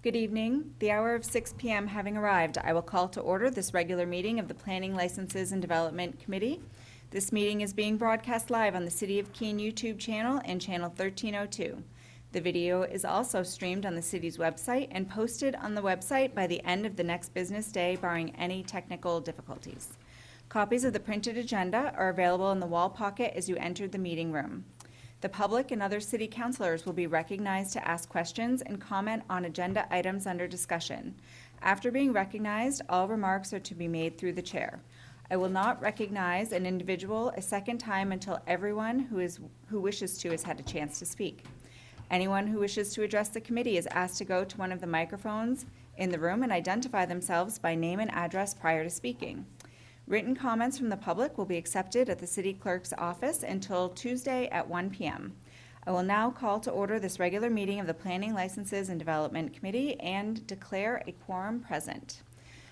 Good evening. The hour of 6 p.m. having arrived, I will call to order this regular meeting of the Planning, Licenses, and Development Committee. This meeting is being broadcast live on the City of Keene YouTube channel and channel 1302. The video is also streamed on the city's website and posted on the website by the end of the next business day, barring any technical difficulties. Copies of the printed agenda are available in the wall pocket as you enter the meeting room. The public and other city councilors will be recognized to ask questions and comment on agenda items under discussion. After being recognized, all remarks are to be made through the chair. I will not recognize an individual a second time until everyone who wishes to has had a chance to speak. Anyone who wishes to address the committee is asked to go to one of the microphones in the room and identify themselves by name and address prior to speaking. Written comments from the public will be accepted at the city clerk's office until Tuesday at 1 p.m. I will now call to order this regular meeting of the Planning, Licenses, and Development Committee and declare a quorum present.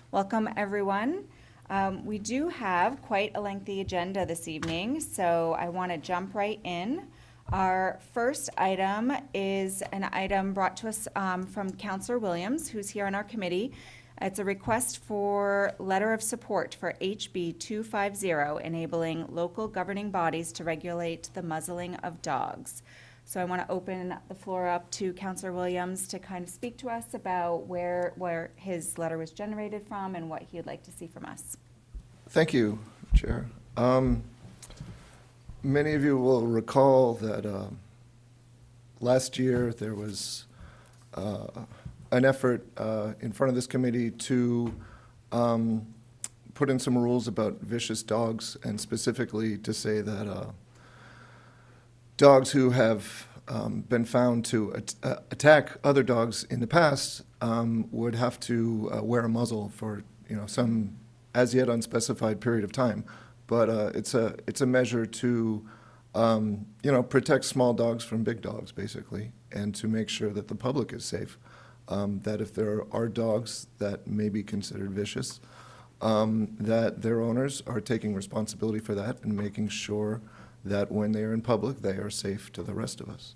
Welcome, everyone. We do have quite a lengthy agenda this evening, so I want to jump right in. Our first item is an item brought to us from Councillor Williams, who's here on our committee. It's a request for letter of support for HB 250, enabling local governing bodies to regulate the muzzling of dogs. So I want to open the floor up to Councillor Williams to kind of speak to us about where his letter was generated from and what he'd like to see from us. Thank you, Chair. Many of you will recall that last year there was an effort in front of this committee to put in some rules about vicious dogs, and specifically to say that dogs who have been found to attack other dogs in the past would have to wear a muzzle for some as yet unspecified period of time. But it's a measure to protect small dogs from big dogs, basically, and to make sure that the public is safe. That if there are dogs that may be considered vicious, that their owners are taking responsibility for that and making sure that when they are in public, they are safe to the rest of us.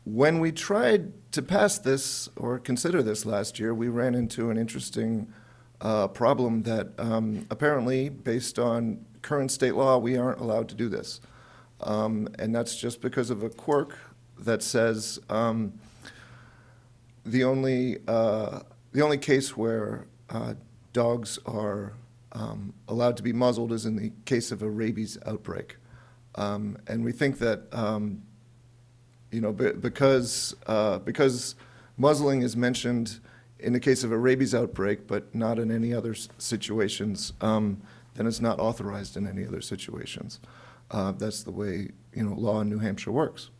When we tried to pass this or consider this last year, we ran into an interesting problem that apparently, based on current state law, we aren't allowed to do this. And that's just because of a quirk that says the only case where dogs are allowed to be muzzled is in the case of a rabies outbreak. And we think that because muzzling is mentioned in the case of a rabies outbreak, but not in any other situations, then it's not authorized in any other situations. That's the way law in New Hampshire works.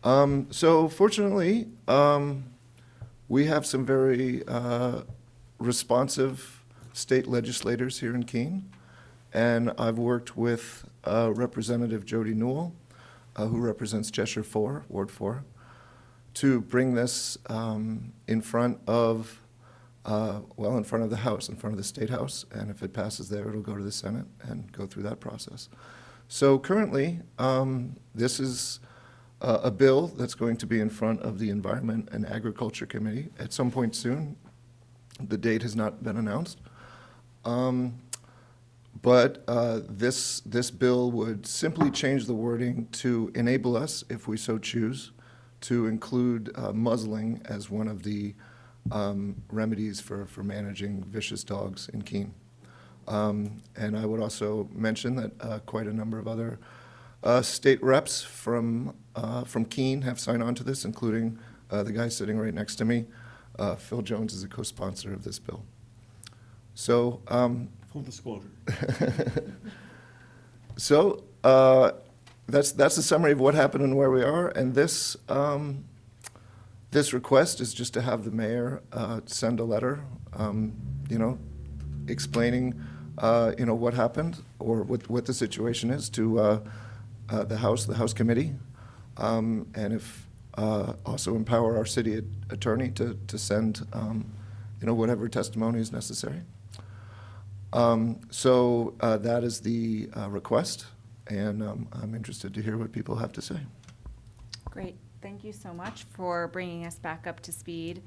So fortunately, we have some very responsive state legislators here in Keene, and I've worked with Representative Jody Newell, who represents Cheshire 4, Ward 4, to bring this in front of the House, in front of the State House, and if it passes there, it'll go to the Senate and go through that process. So currently, this is a bill that's going to be in front of the Environment and Agriculture Committee at some point soon. The date has not been announced. But this bill would simply change the wording to enable us, if we so choose, to include muzzling as one of the remedies for managing vicious dogs in Keene. And I would also mention that quite a number of other state reps from Keene have signed on to this, including the guy sitting right next to me. Phil Jones is a co-sponsor of this bill. So, full disclosure. So that's the summary of what happened and where we are. And this request is just to have the mayor send a letter, explaining what happened or what the situation is to the House Committee, and if also empower our city attorney to send whatever testimony is necessary. So that is the request, and I'm interested to hear what people have to say. Great. Thank you so much for bringing us back up to speed.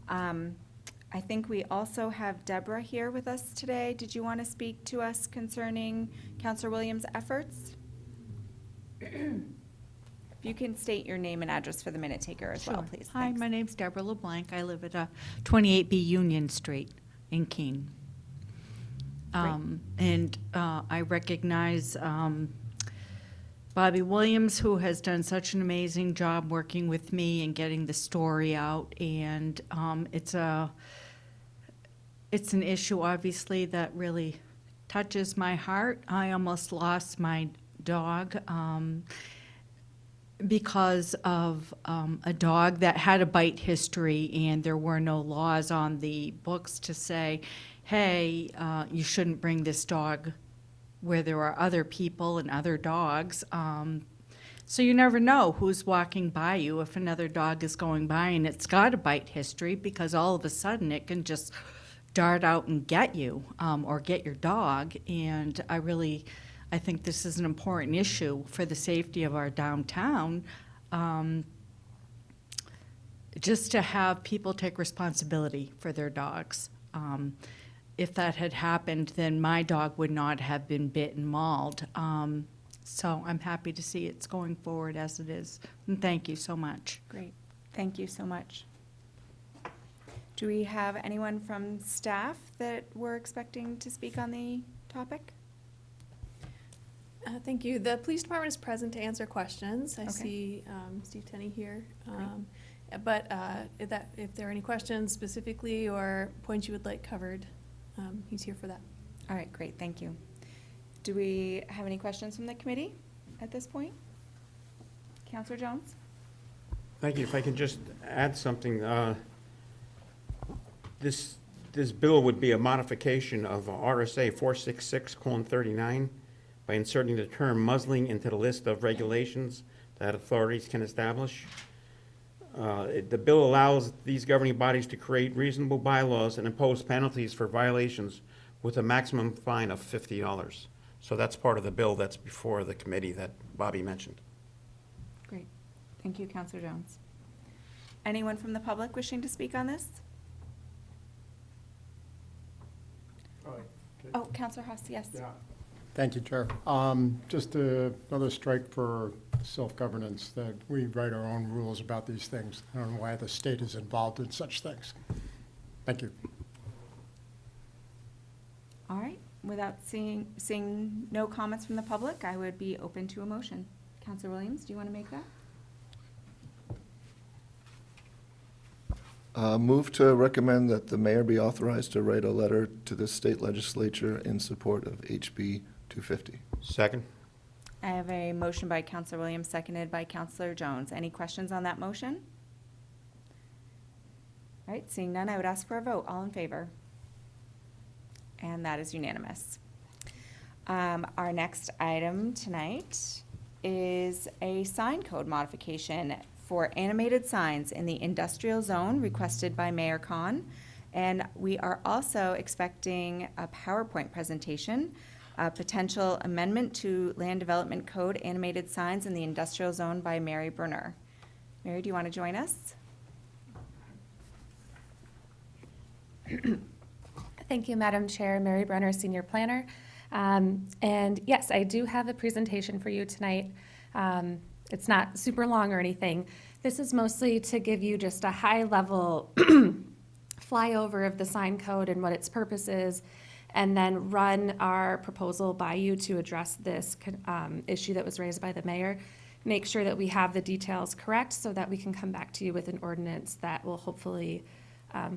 I think we also have Deborah here with us today. Did you want to speak to us concerning Counselor Williams' efforts? If you can state your name and address for the minute taker as well, Sure. please. Hi, Thanks. my name's Deborah LeBlanc. I live at 28B Union Street in Keene. And I recognize Bobby Williams, who has done such an amazing job working with me and getting the story out. And it's an issue, obviously, that really touches my heart. I almost lost my dog because of a dog that had a bite history, and there were no laws on the books to say, hey, you shouldn't bring this dog where there are other people and other dogs. So you never know who's walking by you if another dog is going by and it's got a bite history, because all of a sudden it can just dart out and get you or get your dog. And I think this is an important issue for the safety of our downtown, just to have people take responsibility for their dogs. If that had happened, then my dog would not have been bit and mauled. So I'm happy to see it's going forward as it is. And thank you so much. Great. Thank you so much. Do we have anyone from staff that we're expecting to speak on the topic? Thank you. The police department is present to answer questions. I Okay. see Steve Tenney here. But if there are any questions specifically or points you would like covered, he's here for that. All right, great, thank you. Do we have any questions from the committee at this point? Counselor Jones? Thank you. If I can just add something, this bill would be a modification of RSA 466:39 by inserting the term muzzling into the list of regulations that authorities can establish. The bill allows these governing bodies to create reasonable bylaws and impose penalties for violations with a maximum fine of $50. So that's part of the bill that's before the committee that Bobby mentioned. Great, thank you, Counselor Jones. Anyone from the public wishing to speak on this? Oh, Counselor Haas, yes. Yeah. Thank you, Chair. Just another strike for self-governance, that we write our own rules about these things. I don't know why the state is involved in such things. Thank you. All right, without seeing no comments from the public, I would be open to a motion. Counselor Williams, do you want to make that? Move to recommend that the mayor be authorized to write a letter to the state legislature in support of HB 250. Second? I have a motion by Counselor Williams, seconded by Counselor Jones. Any questions on that motion? All right, seeing none, I would ask for a vote. All in favor? And that is unanimous. Our next item tonight is a sign code modification for animated signs in the industrial zone requested by Mayor Khan. And we are also expecting a PowerPoint presentation, a potential amendment to Land Development Code animated signs in the industrial zone by Mary Brunner. Mary, do you want to join us? Thank you, Madam Chair. Mary Brunner, Senior Planner. And yes, I do have a presentation for you tonight. It's not super long or anything. This is mostly to give you just a high-level flyover of the sign code and what its purpose is, and then run our proposal by you to address this issue that was raised by the mayor. Make sure that we have the details correct so that we can come back to you with an ordinance that will hopefully,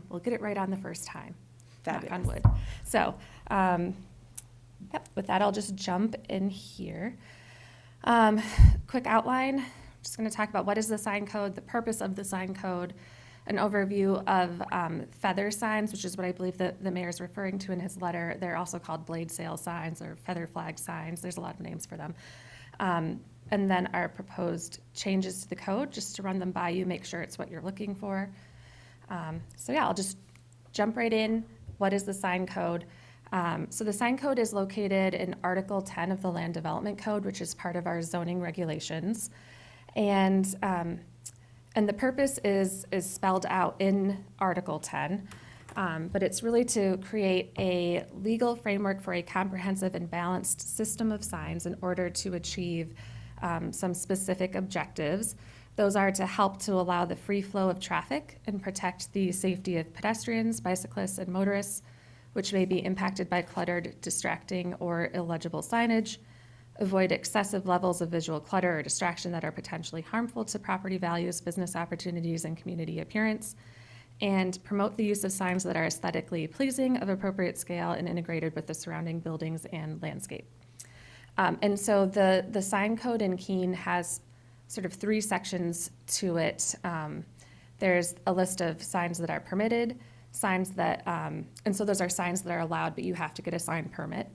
we'll get it right on the first time. Knock on wood. So, yep, with that, I'll just jump in here. Quick outline. Just going to talk about what is the sign code, the purpose of the sign code, an overview of feather signs, which is what I believe that the mayor is referring to in his letter. They're also called blade sail signs or feather flag signs. There's a lot of names for them. And then our proposed changes to the code, just to run them by you, make sure it's what you're looking for. So yeah, I'll just jump right in. What is the sign code? So the sign code is located in Article 10 of the Land Development Code, which is part of our zoning regulations. And And the purpose is spelled out in Article 10, but it's really to create a legal framework for a comprehensive and balanced system of signs in order to achieve some specific objectives. Those are to help to allow the free flow of traffic and protect the safety of pedestrians, bicyclists, and motorists, which may be impacted by cluttered, distracting, or illegible signage, avoid excessive levels of visual clutter or distraction that are potentially harmful to property values, business opportunities, and community appearance, and promote the use of signs that are aesthetically pleasing, of appropriate scale, and integrated with the surrounding buildings and landscape. And so the sign code in Keene has sort of 3 sections to it. There's a list of signs that are permitted, signs that, and so those are signs that are allowed, but you have to get a sign permit.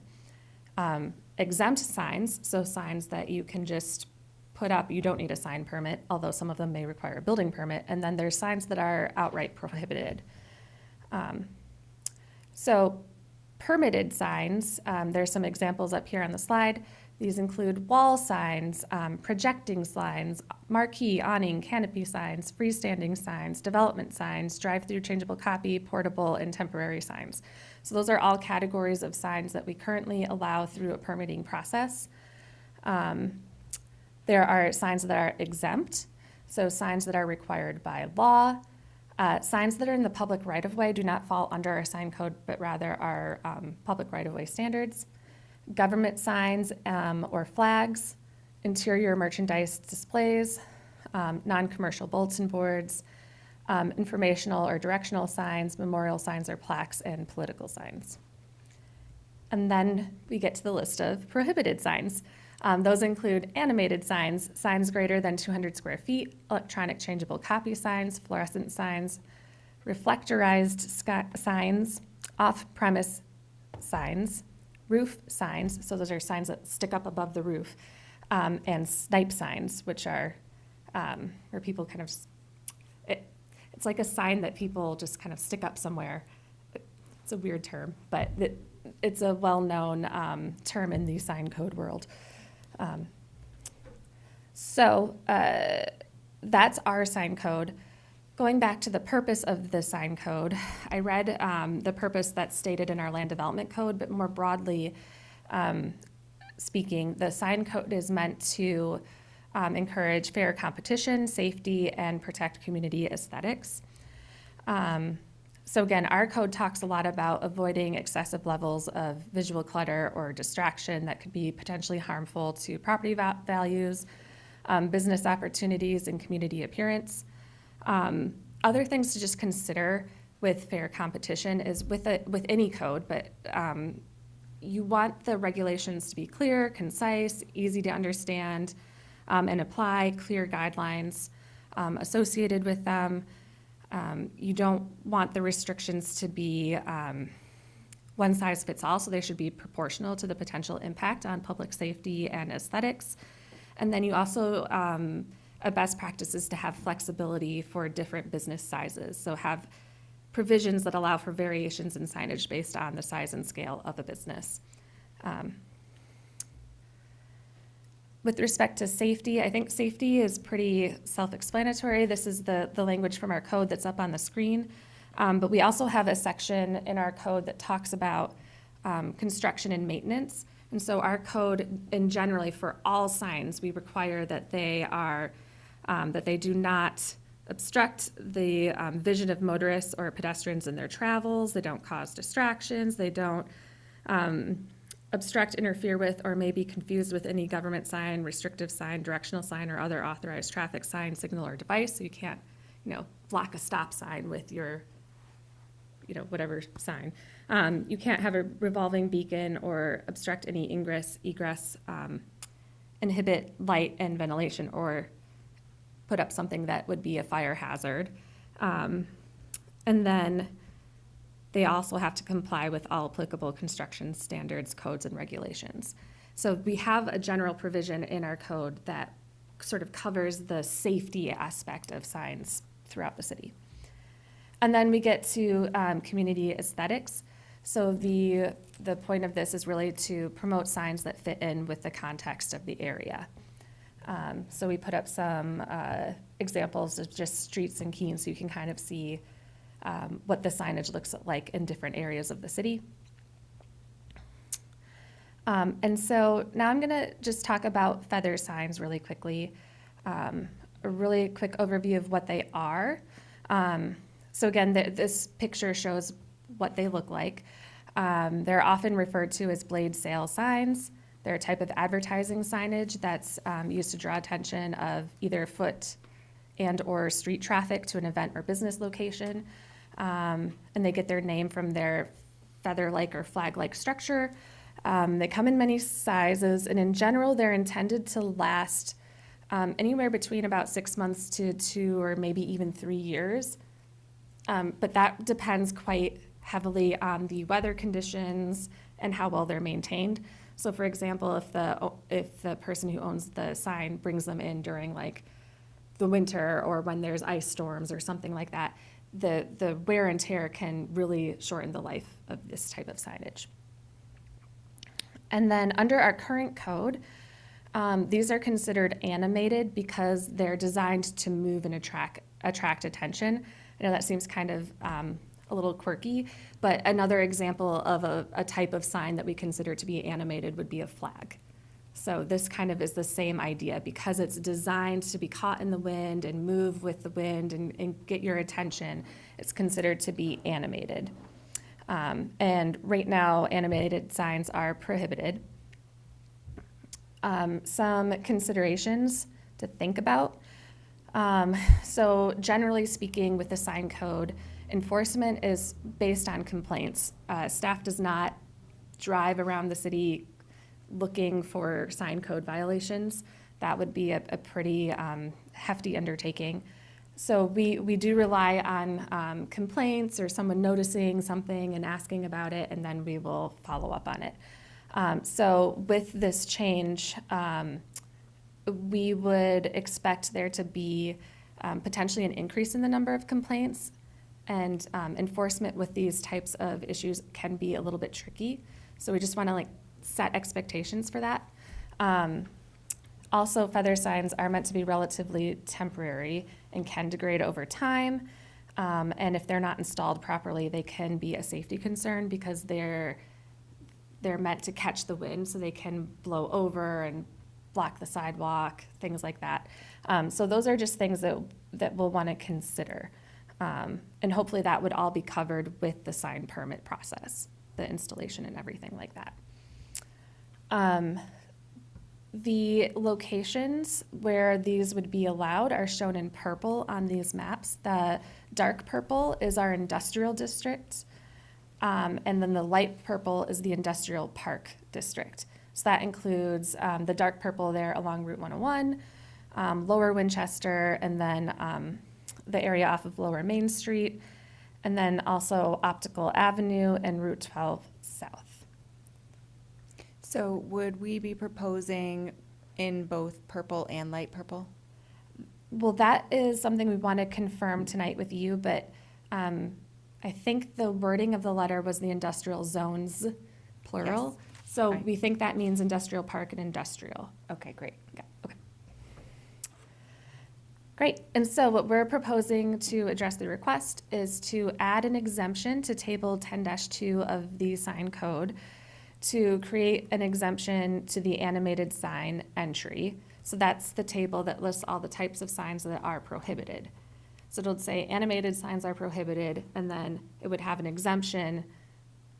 Exempt signs, so signs that you can just put up, you don't need a sign permit, although some of them may require a building permit. And then there's signs that are outright prohibited. So permitted signs, there's some examples up here on the slide. These include wall signs, projecting signs, marquee, awning, canopy signs, freestanding signs, development signs, drive-through changeable copy, portable, and temporary signs. So those are all categories of signs that we currently allow through a permitting process. There are signs that are exempt, so signs that are required by law. Signs that are in the public right-of-way do not fall under our sign code, but rather are public right-of-way standards. Government signs or flags, interior merchandise displays, non-commercial bulletin boards, informational or directional signs, memorial signs or plaques, and political signs. And then we get to the list of prohibited signs. Those include animated signs, signs greater than 200 square feet, electronic changeable copy signs, fluorescent signs, reflectorized signs, off-premise signs, roof signs, so those are signs that stick up above the roof, and snipe signs, which are where people kind of, it's like a sign that people just kind of stick up somewhere. It's a weird term, but it's a well-known term in the sign code world. So that's our sign code. Going back to the purpose of the sign code, I read the purpose that's stated in our land development code, but more broadly speaking, the sign code is meant to encourage fair competition, safety, and protect community aesthetics. So again, our code talks a lot about avoiding excessive levels of visual clutter or distraction that could be potentially harmful to property values, business opportunities, and community appearance. Other things to just consider with fair competition is with any code, but you want the regulations to be clear, concise, easy to understand, and apply clear guidelines associated with them. You don't want the restrictions to be one size fits all, so they should be proportional to the potential impact on public safety and aesthetics. And then you also, a best practice is to have flexibility for different business sizes. So have provisions that allow for variations in signage based on the size and scale of a business. With respect to safety, I think safety is pretty self-explanatory. This is the language from our code that's up on the screen. But we also have a section in our code that talks about construction and maintenance. And so our code, in generally for all signs, we require that they are, that they do not obstruct the vision of motorists or pedestrians in their travels. They don't cause distractions. They don't obstruct, interfere with, or may be confused with any government sign, restrictive sign, directional sign, or other authorized traffic sign, signal, or device. So you can't, block a stop sign with your, whatever sign. You can't have a revolving beacon or obstruct any ingress, egress, inhibit light and ventilation, or put up something that would be a fire hazard. And then they also have to comply with all applicable construction standards, codes, and regulations. So we have a general provision in our code that sort of covers the safety aspect of signs throughout the city. And then we get to community aesthetics. So the point of this is really to promote signs that fit in with the context of the area. So we put up some examples of just streets in Keene so you can kind of see what the signage looks like in different areas of the city. And so now I'm going to just talk about feather signs really quickly. A really quick overview of what they are. So again, this picture shows what they look like. They're often referred to as blade sale signs. They're a type of advertising signage that's used to draw attention of either foot and or street traffic to an event or business location. And they get their name from their feather-like or flag-like structure. They come in many sizes, and in general, they're intended to last anywhere between about 6 months to 2 or maybe even 3 years. But that depends quite heavily on the weather conditions and how well they're maintained. So for example, if the person who owns the sign brings them in during like the winter or when there's ice storms or something like that, the wear and tear can really shorten the life of this type of signage. And then under our current code, these are considered animated because they're designed to move and attract attention. I know that seems kind of a little quirky, but another example of a type of sign that we consider to be animated would be a flag. So this kind of is the same idea because it's designed to be caught in the wind and move with the wind and get your attention. It's considered to be animated. And right now, animated signs are prohibited. Some considerations to think about. So generally speaking, with the sign code, enforcement is based on complaints. Staff does not drive around the city looking for sign code violations. That would be a pretty hefty undertaking. So we do rely on complaints or someone noticing something and asking about it, and then we will follow up on it. So with this change, we would expect there to be potentially an increase in the number of complaints, and enforcement with these types of issues can be a little bit tricky. So we just want to set expectations for that. Also, feather signs are meant to be relatively temporary and can degrade over time. And if they're not installed properly, they can be a safety concern because they're meant to catch the wind, so they can blow over and block the sidewalk, things like that. So those are just things that we'll want to consider. And hopefully that would all be covered with the sign permit process, the installation and everything like that. The locations where these would be allowed are shown in purple on these maps. The dark purple is our industrial district, and then the light purple is the industrial park district. So that includes the dark purple there along Route 101, Lower Winchester, and then the area off of Lower Main Street, and then also Optical Avenue and Route 12 South. So would we be proposing in both purple and light purple? Well, that is something we want to confirm tonight with you, but I think the wording of the letter was the industrial zones, plural. Yes. So Right. we think that means industrial park and industrial. Okay, great. Yeah, okay. Great, and so what we're proposing to address the request is to add an exemption to table 10-2 of the sign code to create an exemption to the animated sign entry. So that's the table that lists all the types of signs that are prohibited. So it'll say animated signs are prohibited, and then it would have an exemption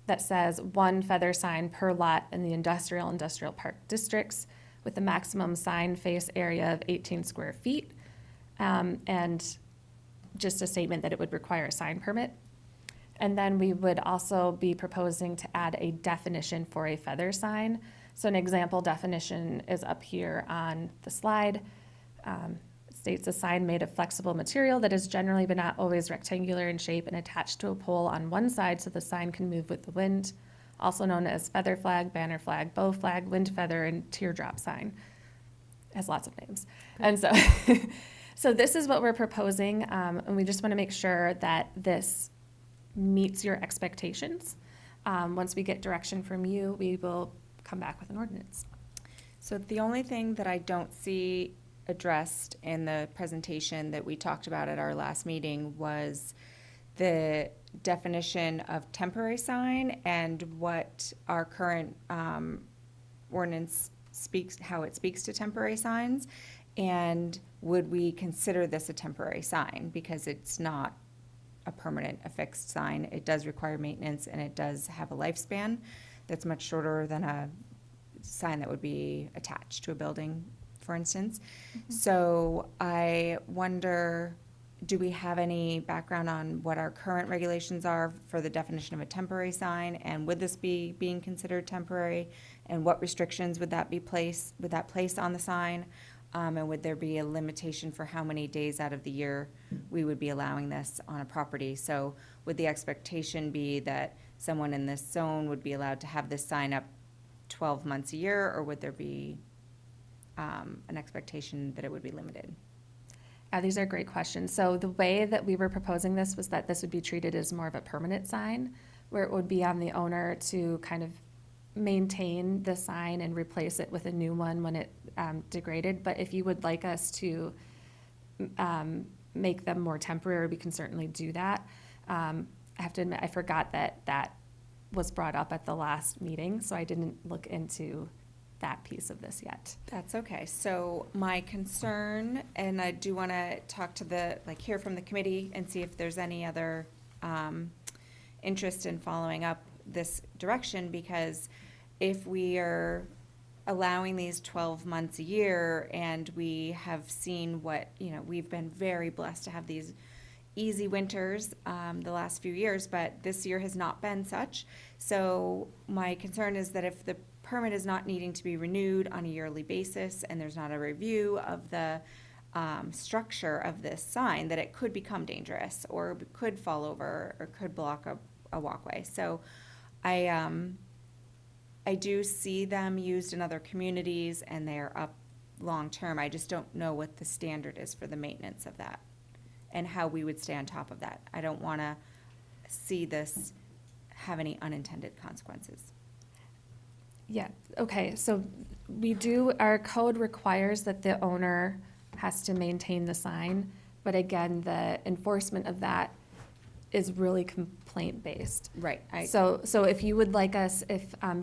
that says 1 feather sign per lot in the industrial park districts with a maximum sign face area of 18 square feet, and just a statement that it would require a sign permit. And then we would also be proposing to add a definition for a feather sign. So an example definition is up here on the slide. It states a sign made of flexible material that is generally but not always rectangular in shape and attached to a pole on one side so the sign can move with the wind, also known as feather flag, banner flag, bow flag, wind feather, and teardrop sign. It has lots of names. And so, so this is what we're proposing, and we just want to make sure that this meets your expectations. Once we get direction from you, we will come back with an ordinance. So the only thing that I don't see addressed in the presentation that we talked about at our last meeting was the definition of temporary sign and what our current ordinance speaks, how it speaks to temporary signs. And would we consider this a temporary sign? Because it's not a permanent affixed sign. It does require maintenance and it does have a lifespan that's much shorter than a sign that would be attached to a building, for instance. So I wonder, do we have any background on what our current regulations are for the definition of a temporary sign? And would this be being considered temporary? And what restrictions would that place on the sign? And would there be a limitation for how many days out of the year we would be allowing this on a property? So would the expectation be that someone in this zone would be allowed to have this sign up 12 months a year, or would there be an expectation that it would be limited? These are great questions. So the way that we were proposing this was that this would be treated as more of a permanent sign, where it would be on the owner to kind of maintain the sign and replace it with a new one when it degraded. But if you would like us to make them more temporary, we can certainly do that. I have to admit, I forgot that that was brought up at the last meeting, so I didn't look into that piece of this yet. That's okay. So my concern, and I do want to talk to hear from the committee and see if there's any other interest in following up this direction, because if we are allowing these 12 months a year and we have seen we've been very blessed to have these easy winters the last few years, but this year has not been such. So my concern is that if the permit is not needing to be renewed on a yearly basis and there's not a review of the structure of this sign, that it could become dangerous or could fall over or could block a walkway. So I do see them used in other communities and they are up long-term. I just don't know what the standard is for the maintenance of that and how we would stay on top of that. I don't want to see this have any unintended consequences. Yeah, okay, so our code requires that the owner has to maintain the sign, but again, the enforcement of that is really complaint-based. Right. So if you would like us,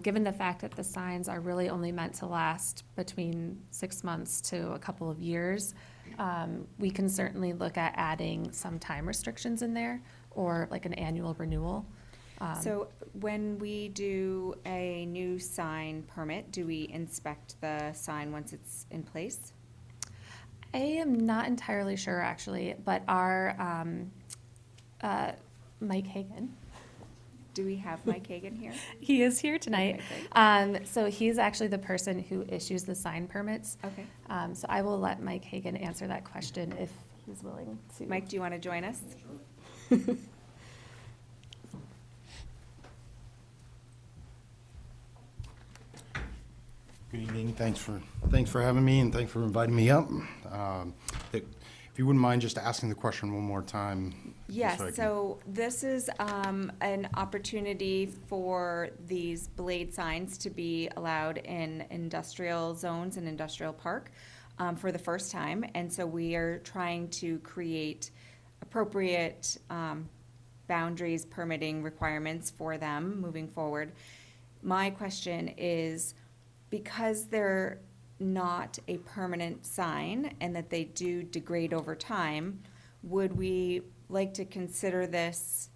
given the fact that the signs are really only meant to last between 6 months to a couple of years, we can certainly look at adding some time restrictions in there or like an annual renewal. So when we do a new sign permit, do we inspect the sign once it's in place? I am not entirely sure, actually, but our Mike Hagan, Do we have Mike Hagan here? he is here tonight. Okay, So he's actually the person who issues the sign permits. Okay. So I will let Mike Hagan answer that question if he's willing to. Mike, do you want to join us? Good evening. Thanks for having me, and thanks for inviting me up. If you wouldn't mind just asking the question one more time. Yes, I can- so this is an opportunity for these blade signs to be allowed in industrial zones and industrial park for the first time. And so we are trying to create appropriate boundaries, permitting requirements for them moving forward. My question is, because they're not a permanent sign and that they do degrade over time, would we like to consider this?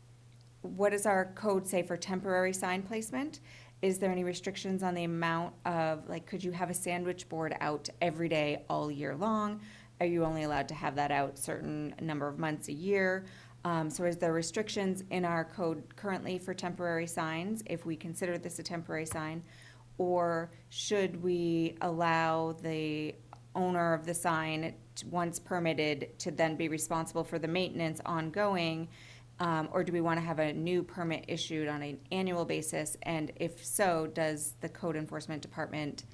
What does our code say for temporary sign placement? Is there any restrictions on the amount of, could you have a sandwich board out every day all year long? Are you only allowed to have that out certain number of months a year? So is there restrictions in our code currently for temporary signs if we consider this a temporary sign? Or should we allow the owner of the sign, once permitted, to then be responsible for the maintenance ongoing? Or do we want to have a new permit issued on an annual basis? And if so, does the code enforcement department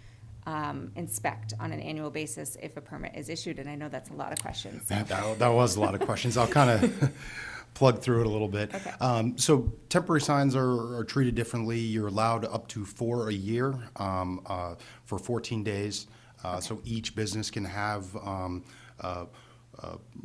inspect on an annual basis if a permit is issued? And I know that's a lot of questions. That was a lot of questions. I'll kind of plug through it a little bit. Okay. So temporary signs are treated differently. You're allowed up to 4 a year for 14 days. So each business can have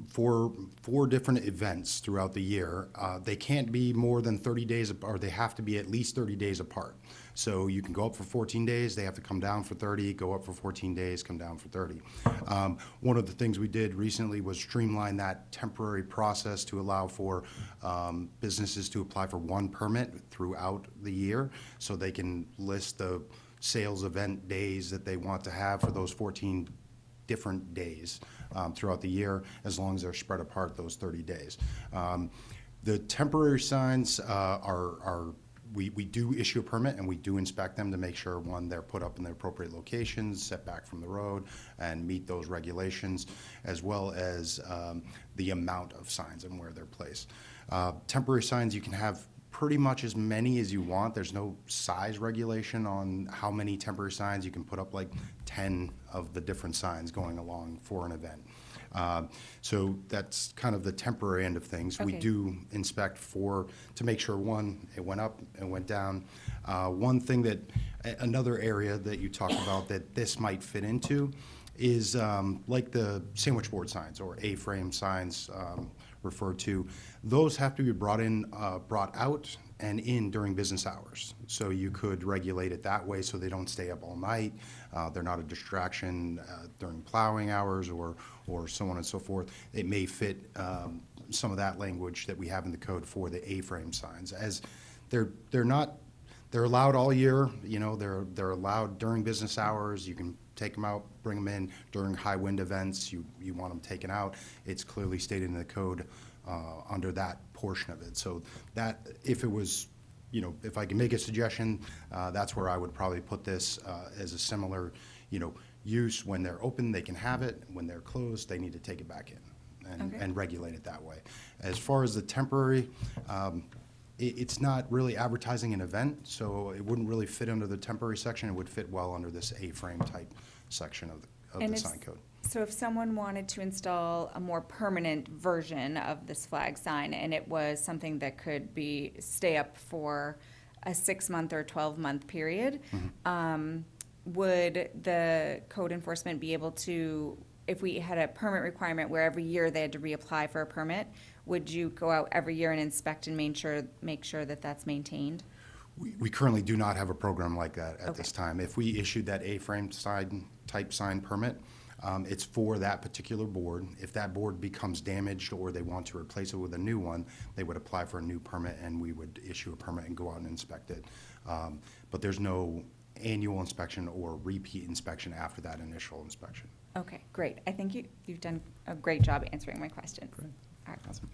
four different events throughout the year. They can't be more than 30 days, or they have to be at least 30 days apart. So you can go up for 14 days, they have to come down for 30, go up for 14 days, come down for 30. One of the things we did recently was streamline that temporary process to allow for businesses to apply for one permit throughout the year, so they can list the sales event days that they want to have for those 14 different days throughout the year, as long as they're spread apart those 30 days. The temporary signs we do issue a permit and we do inspect them to make sure, one, they're put up in the appropriate locations, set back from the road, and meet those regulations, as well as the amount of signs and where they're placed. Temporary signs, you can have pretty much as many as you want. There's no size regulation on how many temporary signs. You can put up like 10 of the different signs going along for an event. So that's kind of the temporary end of things. We Okay. do inspect to make sure, one, it went up and went down. One thing another area that you talked about that this might fit into is like the sandwich board signs or A-frame signs referred to. Those have to be brought out and in during business hours. So you could regulate it that way so they don't stay up all night. They're not a distraction during plowing hours or so on and so forth. It may fit some of that language that we have in the code for the A-frame signs, as they're allowed all year. They're allowed during business hours. You can take them out, bring them in during high wind events. You want them taken out. It's clearly stated in the code under that portion of it. So that, if it was, if I can make a suggestion, that's where I would probably put this as a similar, use. When they're open, they can have it. When they're closed, they need to take it back in and regulate it that way. As far as the temporary, it's not really advertising an event, so it wouldn't really fit under the temporary section. It would fit well under this A-frame type section of And the if- sign code. So if someone wanted to install a more permanent version of this flag sign, and it was something that could stay up for a 6-month or 12-month period, would the code enforcement be able to, if we had a permit requirement where every year they had to reapply for a permit, would you go out every year and inspect and make sure that that's maintained? We currently do not have a program like that at Okay. this time. If we issued that A-frame type sign permit, it's for that particular board. If that board becomes damaged or they want to replace it with a new one, they would apply for a new permit and we would issue a permit and go out and inspect it. But there's no annual inspection or repeat inspection after that initial inspection. Okay, great. I think you've done a great job answering my questions. Great. All right. Awesome.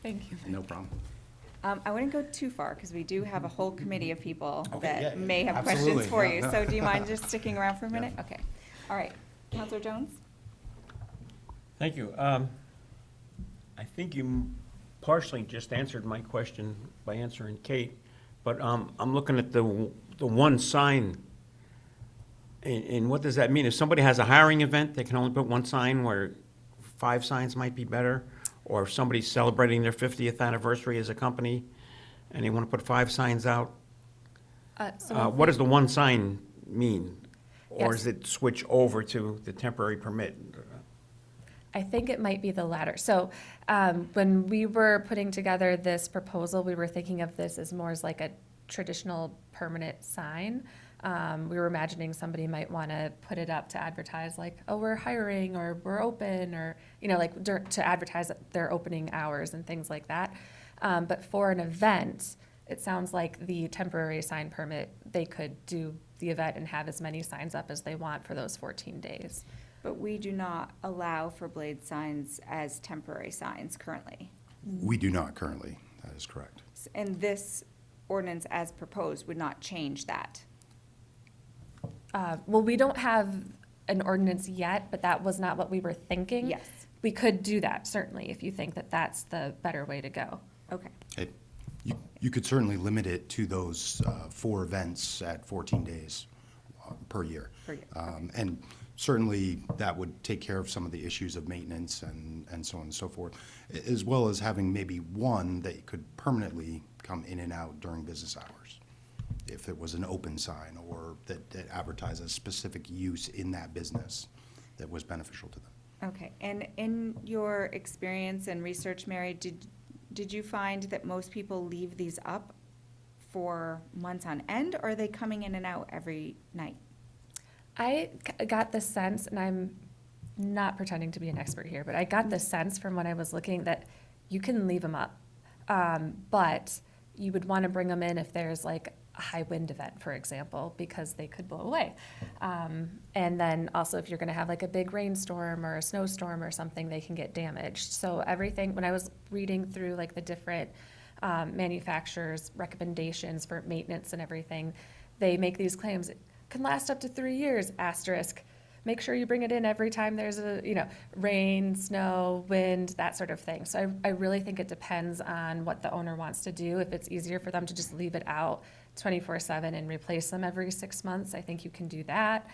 Thank you. No problem. I wouldn't go too far, because we do have a whole committee of people Okay, that yeah, may have absolutely, questions for yeah, you. no. So do you mind just sticking around for a Yeah. minute? Okay. All right. Counselor Jones? Thank you. I think you partially just answered my question by answering Kate, but I'm looking at the one sign, and what does that mean? If somebody has a hiring event, they can only put one sign, where 5 signs might be better? Or if somebody's celebrating their 50th anniversary as a company, and they want to put 5 signs out? What does the one sign mean? Or Yes. does it switch over to the temporary permit? I think it might be the latter. So when we were putting together this proposal, we were thinking of this as more as like a traditional permanent sign. We were imagining somebody might want to put it up to advertise like, oh, we're hiring, or we're open, or, like to advertise their opening hours and things like that. But for an event, it sounds like the temporary sign permit, they could do the event and have as many signs up as they want for those 14 days. But we do not allow for blade signs as temporary signs currently. We do not currently. That is correct. And this ordinance as proposed would not change that. Well, we don't have an ordinance yet, but that was not what we were thinking. Yes. We could do that, certainly, if you think that that's the better way to go. Okay. You could certainly limit it to those 4 events at 14 days per year. Per year, okay. And certainly, that would take care of some of the issues of maintenance and so on and so forth, as well as having maybe one that could permanently come in and out during business hours, if it was an open sign or that advertised a specific use in that business. that was beneficial to them. Okay, and in your experience and research, Mary, did you find that most people leave these up for months on end, or are they coming in and out every night? I got the sense, and I'm not pretending to be an expert here, but I got the sense from when I was looking that you can leave them up. But you would want to bring them in if there's like a high wind event, for example, because they could blow away. And then also if you're going to have like a big rainstorm or a snowstorm or something, they can get damaged. So everything, when I was reading through like the different manufacturers' recommendations for maintenance and everything, they make these claims. It can last up to 3 years, asterisk. Make sure you bring it in every time there's a, rain, snow, wind, that sort of thing. So I really think it depends on what the owner wants to do. If it's easier for them to just leave it out 24/7 and replace them every 6 months, I think you can do that.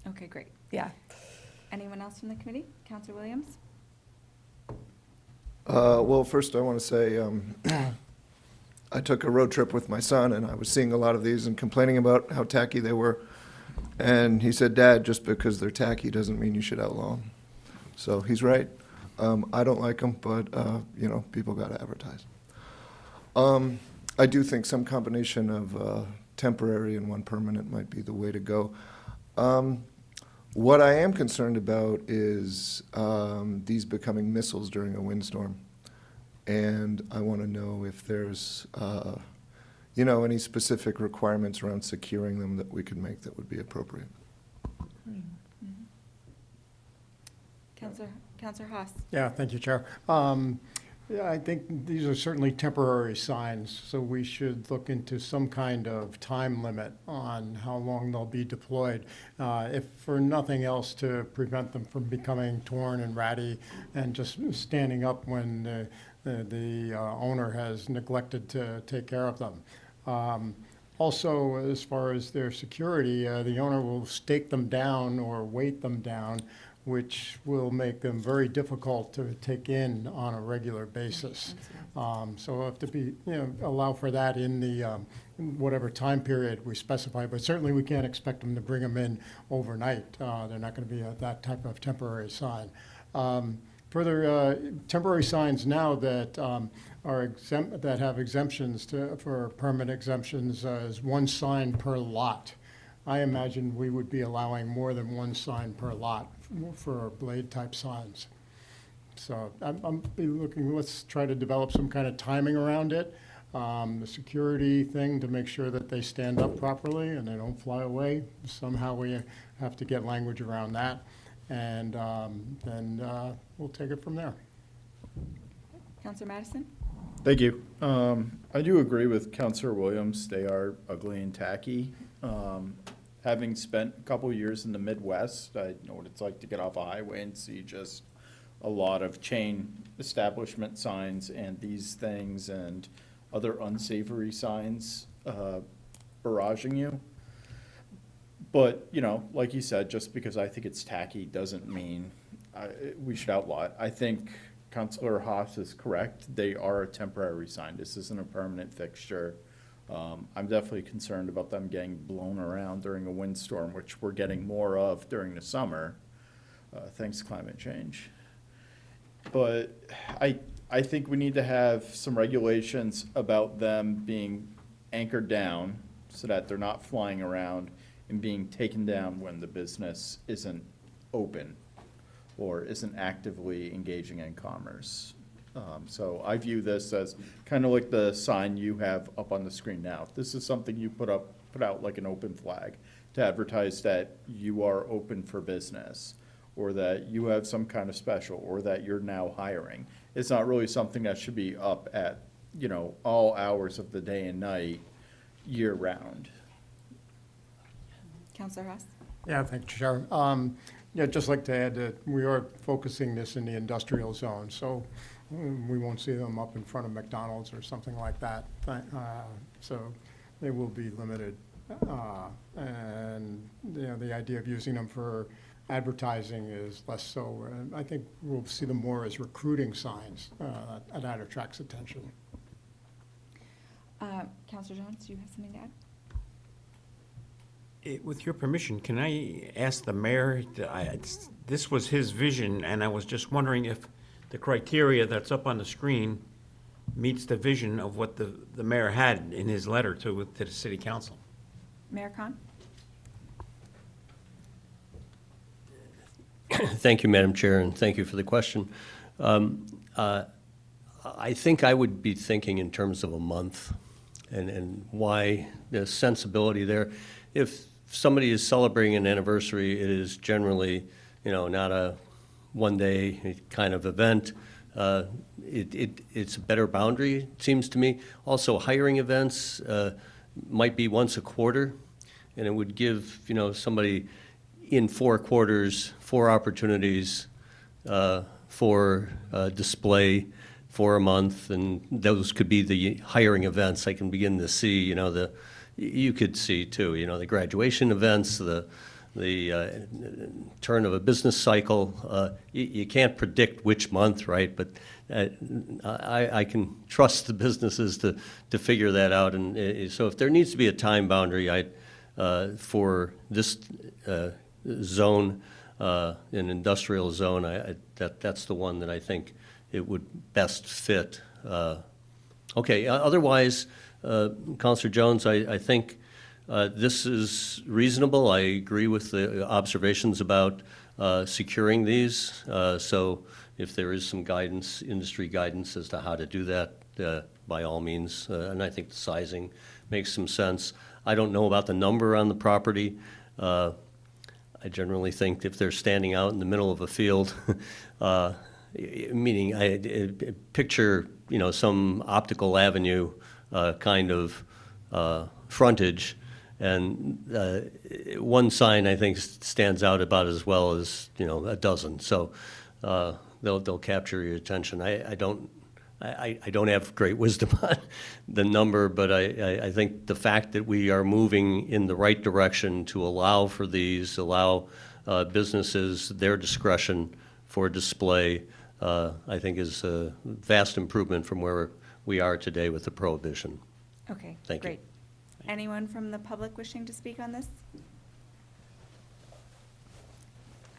Okay, great. Yeah. Anyone else from the committee? Counselor Williams? Well, first I want to say, I took a road trip with my son, and I was seeing a lot of these and complaining about how tacky they were. And he said, Dad, just because they're tacky doesn't mean you should outlaw them. So he's right. I don't like them, but, people got to advertise. I do think some combination of temporary and one permanent might be the way to go. What I am concerned about is these becoming missiles during a windstorm. And I want to know if there's, any specific requirements around securing them that we could make that would be appropriate. Counselor Haas? Yeah, thank you, Chair. Yeah, I think these are certainly temporary signs, so we should look into some kind of time limit on how long they'll be deployed, if for nothing else to prevent them from becoming torn and ratty and just standing up when the owner has neglected to take care of them. Also, as far as their security, the owner will stake them down or weight them down, which will make them very difficult to take in on a regular basis. So we'll have to be, allow for that in the whatever time period we specify, but certainly we can't expect them to bring them in overnight. They're not going to be that type of temporary sign. Further, temporary signs now that are exempt, that have exemptions for permit exemptions is one sign per lot. I imagine we would be allowing more than one sign per lot for blade-type signs. So I'm be looking, let's try to develop some kind of timing around it. The security thing to make sure that they stand up properly and they don't fly away. Somehow we have to get language around that. And then we'll take it from there. Counselor Madison? Thank you. I do agree with Counselor Williams. They are ugly and tacky. Having spent a couple years in the Midwest, I know what it's like to get off a highway and see just a lot of chain establishment signs and these things and other unsavory signs barraging you. But, like you said, just because I think it's tacky doesn't mean we should outlaw it. I think Councilor Haas is correct. They are a temporary sign. This isn't a permanent fixture. I'm definitely concerned about them getting blown around during a windstorm, which we're getting more of during the summer, thanks to climate change. But I think we need to have some regulations about them being anchored down so that they're not flying around and being taken down when the business isn't open or isn't actively engaging in commerce. So I view this as kind of like the sign you have up on the screen now. This is something you put out like an open flag to advertise that you are open for business or that you have some kind of special or that you're now hiring. It's not really something that should be up at, all hours of the day and night, year round. Counselor Haas? Yeah, thank you, Chair. Just like to add that we are focusing this in the industrial zone, so we won't see them up in front of McDonald's or something like that. So they will be limited. And the idea of using them for advertising is less so. And I think we'll see them more as recruiting signs, and that attracts attention. Counselor Jones, do you have something to add? With your permission, can I ask the mayor, this was his vision, and I was just wondering if the criteria that's up on the screen meets the vision of what the mayor had in his letter to the city council. Mayor Khan? Thank you, Madam Chair, and thank you for the question. I think I would be thinking in terms of a month, and why the sensibility there. If somebody is celebrating an anniversary, it is generally, not a one-day kind of event. It's a better boundary, it seems to me. Also, hiring events might be once a quarter, and it would give, somebody in 4 quarters, 4 opportunities for display for a month, and those could be the hiring events. I can begin to see, you could see too, the graduation events, the turn of a business cycle. You can't predict which month, right? But I can trust the businesses to figure that out. And so if there needs to be a time boundary, for this zone, an industrial zone, that's the one that I think it would best fit. Okay, otherwise, Councilor Jones, I think this is reasonable. I agree with the observations about securing these. So if there is some guidance, industry guidance as to how to do that, by all means. And I think the sizing makes some sense. I don't know about the number on the property. I generally think if they're standing out in the middle of a field, meaning I picture, some optical avenue kind of frontage, and one sign I think stands out about as well as a dozen. So they'll capture your attention. I don't have great wisdom on the number, but I think the fact that we are moving in the right direction to allow for these, allow businesses their discretion for display, I think is a vast improvement from where we are today with the prohibition. Okay, Thank you. great. Anyone from the public wishing to speak on this?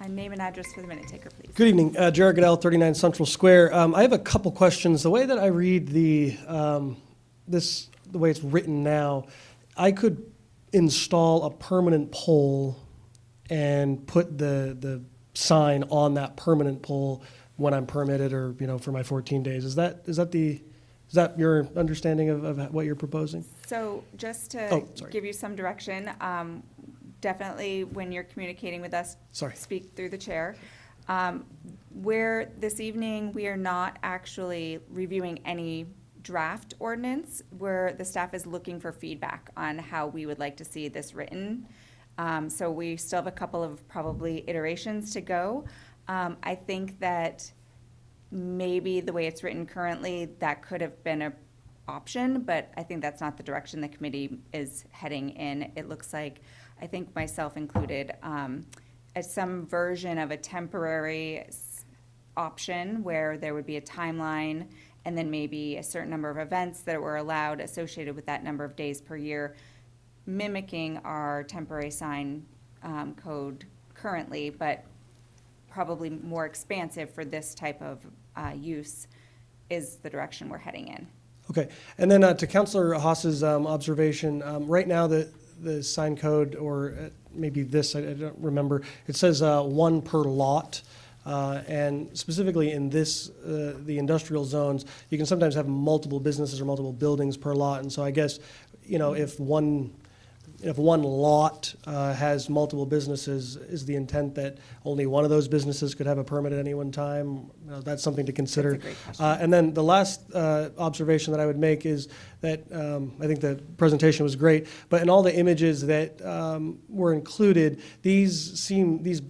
Name and address for the minute taker, please. Good evening, Jared Goodell, 39 Central Square. I have a couple questions. The way that I read the way it's written now, I could install a permanent pole and put the sign on that permanent pole when I'm permitted, or for my 14 days. Is that your understanding of what you're proposing? So just Oh, to sorry. give you some direction, definitely when you're communicating with us, Sorry. speak through the chair. Where this evening, we are not actually reviewing any draft ordinance, where the staff is looking for feedback on how we would like to see this written. So we still have a couple of probably iterations to go. I think that maybe the way it's written currently, that could have been an option, but I think that's not the direction the committee is heading in. It looks like, I think myself included, as some version of a temporary option where there would be a timeline and then maybe a certain number of events that were allowed associated with that number of days per year, mimicking our temporary sign code currently, but probably more expansive for this type of use is the direction we're heading in. Okay, and then to Councilor Haas's observation, right now the sign code, or maybe this, I don't remember, it says 1 per lot. And specifically in this, the industrial zones, you can sometimes have multiple businesses or multiple buildings per lot. And so I guess, if one lot has multiple businesses, is the intent that only one of those businesses could have a permit at any one time? That's something to consider. That's a great question. And then the last observation that I would make is that I think the presentation was great, but in all the images that were included, these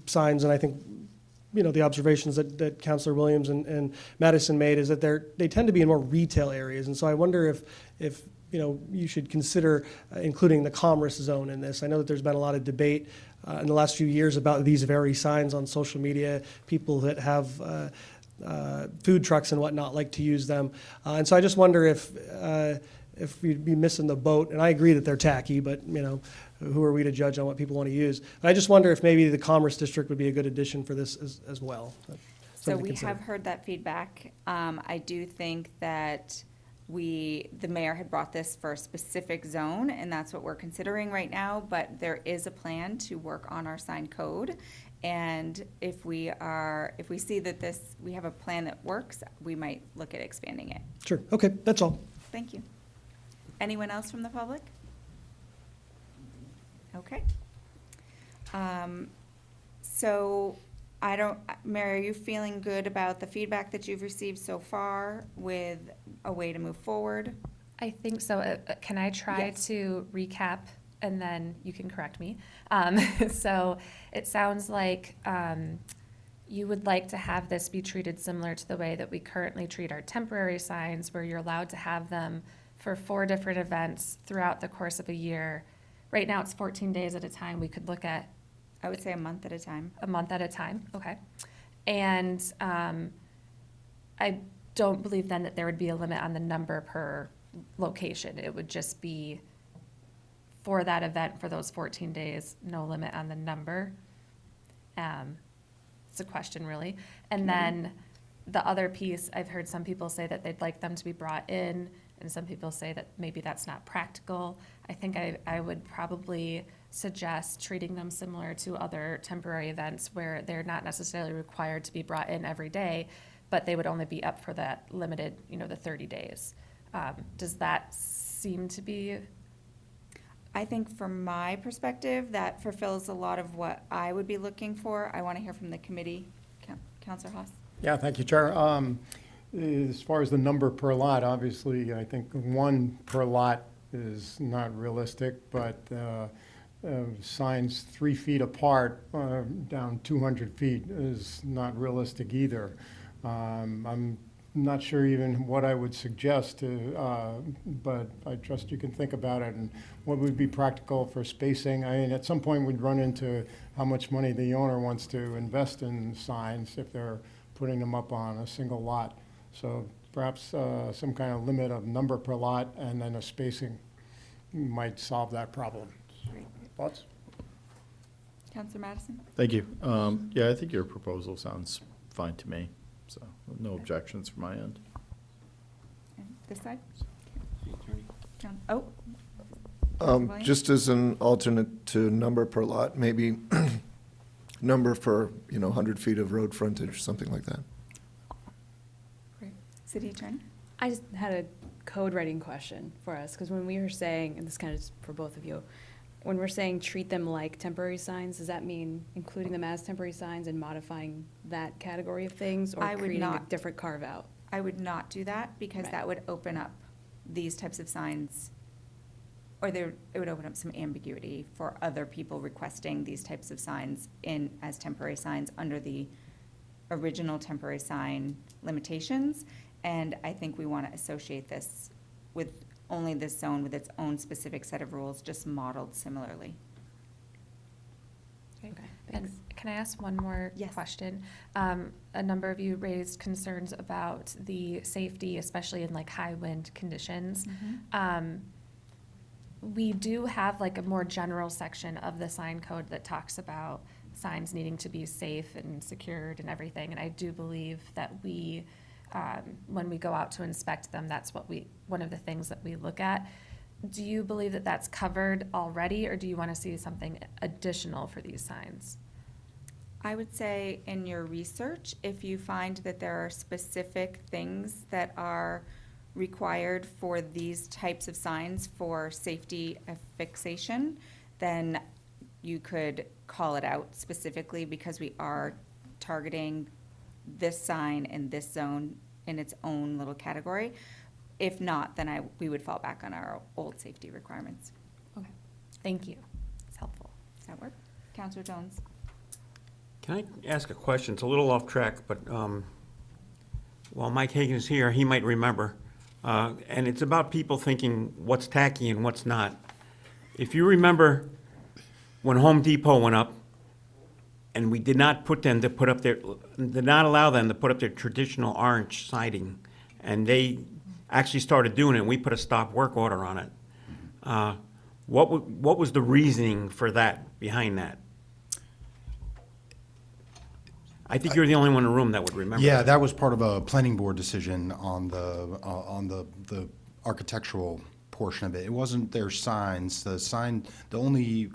signs, and I think the observations that Councilor Williams and Madison made, is that they tend to be in more retail areas. And so I wonder if you should consider including the commerce zone in this. I know that there's been a lot of debate in the last few years about these very signs on social media. People that have food trucks and whatnot like to use them. And so I just wonder if if we'd be missing the boat. And I agree that they're tacky, but, you know, who are we to judge on what people want to use? But I just wonder if maybe the Commerce District would be a good addition for this as well. So Something to we consider. have heard that feedback. I do think that the mayor had brought this for a specific zone, and that's what we're considering right now, but there is a plan to work on our sign code. And if we see that we have a plan that works, we might look at expanding it. Sure, okay, that's all. Thank you. Anyone else from the public? Okay. So Mary, are you feeling good about the feedback that you've received so far with a way to move forward? I think so. Can I try Yes. to recap and then you can correct me? So it sounds like you would like to have this be treated similar to the way that we currently treat our temporary signs, where you're allowed to have them for 4 different events throughout the course of a year. Right now, it's 14 days at a time. We could look at I would say a month at a time. a month at a time, okay. And I don't believe then that there would be a limit on the number per location. It would just be for that event for those 14 days, no limit on the number. It's a question, really. And then the other piece, I've heard some people say that they'd like them to be brought in, and some people say that maybe that's not practical. I think I would probably suggest treating them similar to other temporary events where they're not necessarily required to be brought in every day, but they would only be up for that limited, the 30 days. Does that seem to be? I think from my perspective, that fulfills a lot of what I would be looking for. I want to hear from the committee. Councilor Haas? Yeah, thank you, Chair. As far as the number per lot, obviously, I think 1 per lot is not realistic, but signs 3 feet apart, down 200 feet is not realistic either. I'm not sure even what I would suggest, but I trust you can think about it and what would be practical for spacing. I mean, at some point, we'd run into how much money the owner wants to invest in signs if they're putting them up on a single lot. So perhaps some kind of limit of number per lot and then a spacing might solve that problem. Great. Thoughts? Councilor Madison? Thank you. Yeah, I think your proposal sounds fine to me, so no objections from my end. And this side? Oh. Williams? Just as an alternate to number per lot, maybe number for, 100 feet of road frontage, something like that. Great. City Attorney? I just had a code writing question for us, because when we were saying, and this kind of is for both of you, when we're saying treat them like temporary signs, does that mean including them as temporary signs and modifying that category of things, or I would creating a not. different carve-out? I would not do that, because Right. that would open up these types of signs, or it would open up some ambiguity for other people requesting these types of signs as temporary signs under the original temporary sign limitations. And I think we want to associate this with only this zone with its own specific set of rules, just modeled similarly. Okay. Okay, And thanks. can I ask one more Yes. question? A number of you raised concerns about the safety, especially in like high wind conditions. We do have like a more general section of the sign code that talks about signs needing to be safe and secured and everything. And I do believe that when we go out to inspect them, that's one of the things that we look at. Do you believe that that's covered already, or do you want to see something additional for these signs? I would say in your research, if you find that there are specific things that are required for these types of signs for safety affixation, then you could call it out specifically, because we are targeting this sign in this zone in its own little category. If not, then we would fall back on our old safety requirements. Okay, thank you. It's helpful. Does that work? Counselor Jones? Can I ask a question? It's a little off track, but while Mike Hagan is here, he might remember. And it's about people thinking what's tacky and what's not. If you remember when Home Depot went up, and we did not allow them to put up their traditional orange siding, and actually started doing it, and we put a stop work order on it. What was the reasoning for that, behind that? I think you're the only one in the room that would remember. Yeah, that was part of a planning board decision on the architectural portion of it. It wasn't their signs. The only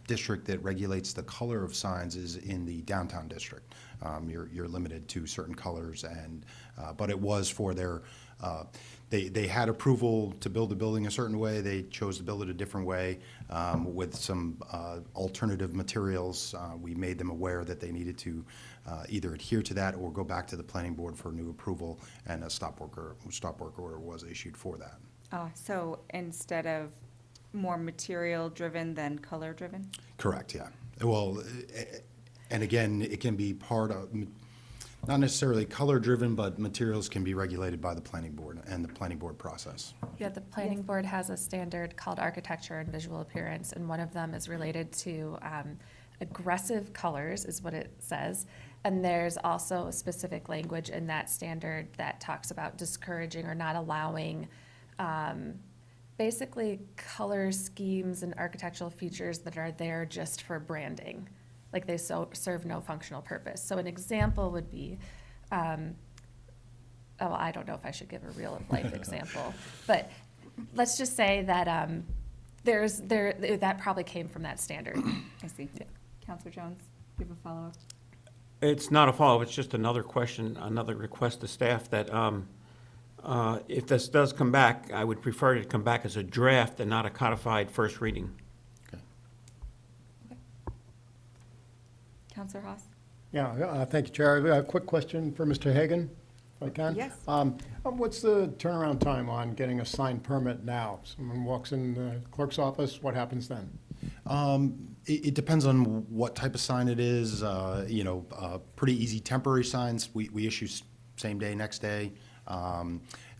district that regulates the color of signs is in the downtown district. You're limited to certain colors, and but it was for their. They had approval to build the building a certain way. They chose to build it a different way with some alternative materials. We made them aware that they needed to either adhere to that or go back to the planning board for new approval, and a stop work order was issued for that. So instead of more material-driven than color-driven? Correct, yeah. Well, and again, it can be part of, not necessarily color-driven, but materials can be regulated by the planning board and the planning board process. Yeah, the planning board has a standard called architecture and visual appearance, and one of them is related to aggressive colors, is what it says. And there's also specific language in that standard that talks about discouraging or not allowing basically color schemes and architectural features that are there just for branding. Like they serve no functional purpose. So an example would be, I don't know if I should give a real life example, but let's just say that that probably came from that standard. I see. Counselor Jones, do you have a follow-up? It's not a follow-up, it's just another question, another request to staff that if this does come back, I would prefer it to come back as a draft and not a codified first reading. Counselor Haas? Yeah, thank you, Chair. A quick question for Mr. Hagan, if I can. Yes. What's the turnaround time on getting a sign permit now? Someone walks in the clerk's office, what happens then? It depends on what type of sign it is. Pretty easy temporary signs, we issue same day, next day.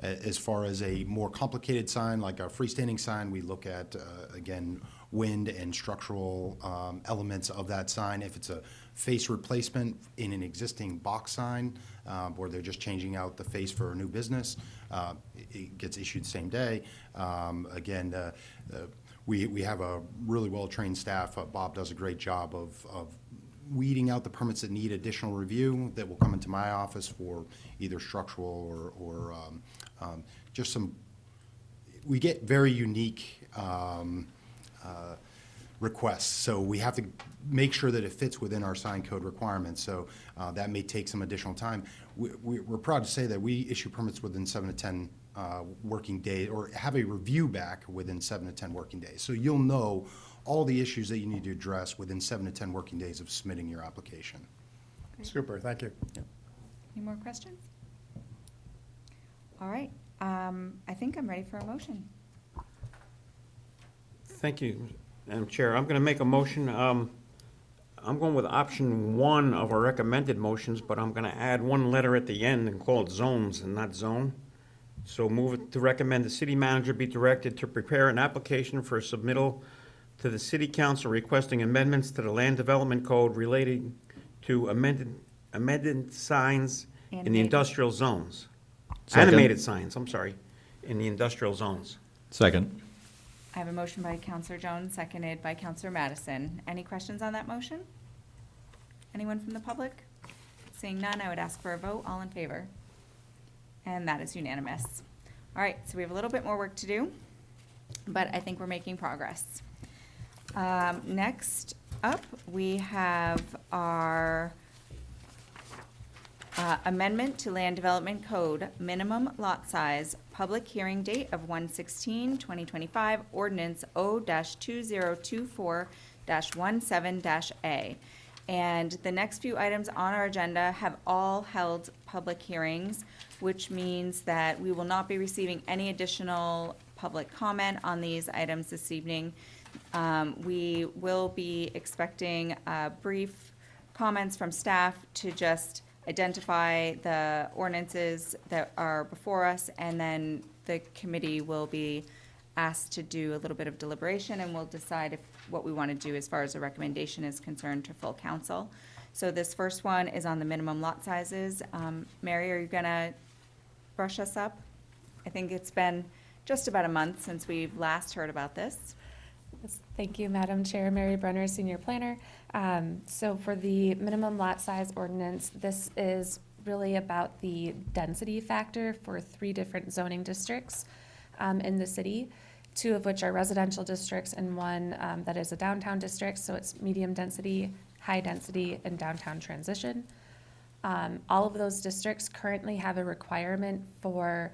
As far as a more complicated sign, like a freestanding sign, we look at, again, wind and structural elements of that sign. If it's a face replacement in an existing box sign, where they're just changing out the face for a new business, it gets issued same day. We have a really well-trained staff. Bob does a great job of weeding out the permits that need additional review that will come into my office for either structural or just some, we get very unique requests. So we have to make sure that it fits within our sign code requirements. So that may take some additional time. We're proud to say that we issue permits within 7 to 10 working days, or have a review back within 7 to 10 working days. So you'll know all the issues that you need to address within 7 to 10 working days of submitting your application. Super, thank you. Any more questions? All right, I think I'm ready for a motion. Thank you, Madam Chair. I'm going to make a motion. I'm going with option 1 of our recommended motions, but I'm going to add one letter at the end and call it zones and not zone. So move it to recommend the city manager be directed to prepare an application for submittal to the city council requesting amendments to the land development code relating to amended signs in the Animated. industrial zones. Second. Animated signs, I'm sorry, in the industrial zones. Second. I have a motion by Counselor Jones, seconded by Counselor Madison. Any questions on that motion? Anyone from the public? Seeing none, I would ask for a vote. All in favor? And that is unanimous. All right, so we have a little bit more work to do, but I think we're making progress. Next up, we have our amendment to Land Development Code, minimum lot size, public hearing date of 1/16/2025, ordinance O-2024-17-A. And the next few items on our agenda have all held public hearings, which means that we will not be receiving any additional public comment on these items this evening. We will be expecting brief comments from staff to just identify the ordinances that are before us, and then the committee will be asked to do a little bit of deliberation, and we'll decide what we want to do as far as a recommendation is concerned to full council. So this first one is on the minimum lot sizes. Mary, are you going to brush us up? I think it's been just about a month since we've last heard about this. Yes, thank you, Madam Chair. Mary Brenner, Senior Planner. So for the minimum lot size ordinance, this is really about the density factor for 3 different zoning districts in the city, 2 of which are residential districts and 1 that is a downtown district. So it's medium density, high density, and downtown transition. All of those districts currently have a requirement for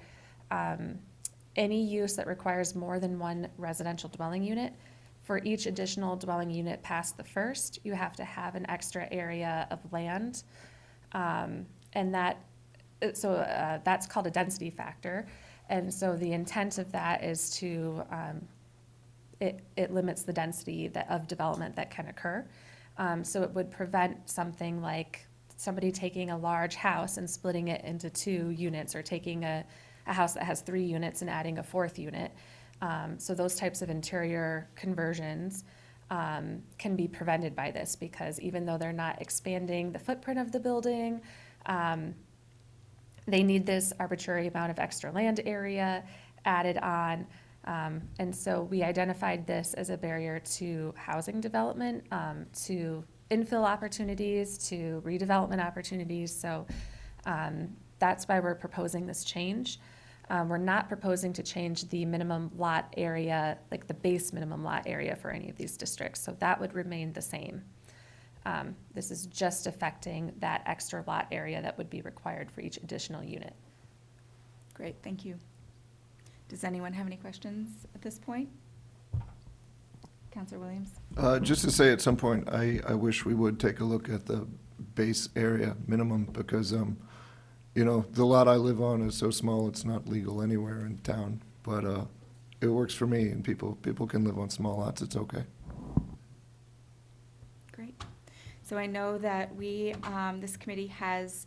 any use that requires more than 1 residential dwelling unit. For each additional dwelling unit past the first, you have to have an extra area of land. And that's called a density factor. And so the intent of that is to, it limits the density of development that can occur. So it would prevent something like somebody taking a large house and splitting it into 2 units, or taking a house that has 3 units and adding a 4th unit. So those types of interior conversions can be prevented by this, because even though they're not expanding the footprint of the building, they need this arbitrary amount of extra land area added on. And so we identified this as a barrier to housing development, to infill opportunities, to redevelopment opportunities. So that's why we're proposing this change. We're not proposing to change the minimum lot area, like the base minimum lot area for any of these districts. So that would remain the same. This is just affecting that extra lot area that would be required for each additional unit. Great, thank you. Does anyone have any questions at this point? Counselor Williams? Just to say, at some point, I wish we would take a look at the base area minimum, because, you know, the lot I live on is so small, it's not legal anywhere in town. But it works for me, and people can live on small lots, it's okay. Great. So I know that this committee has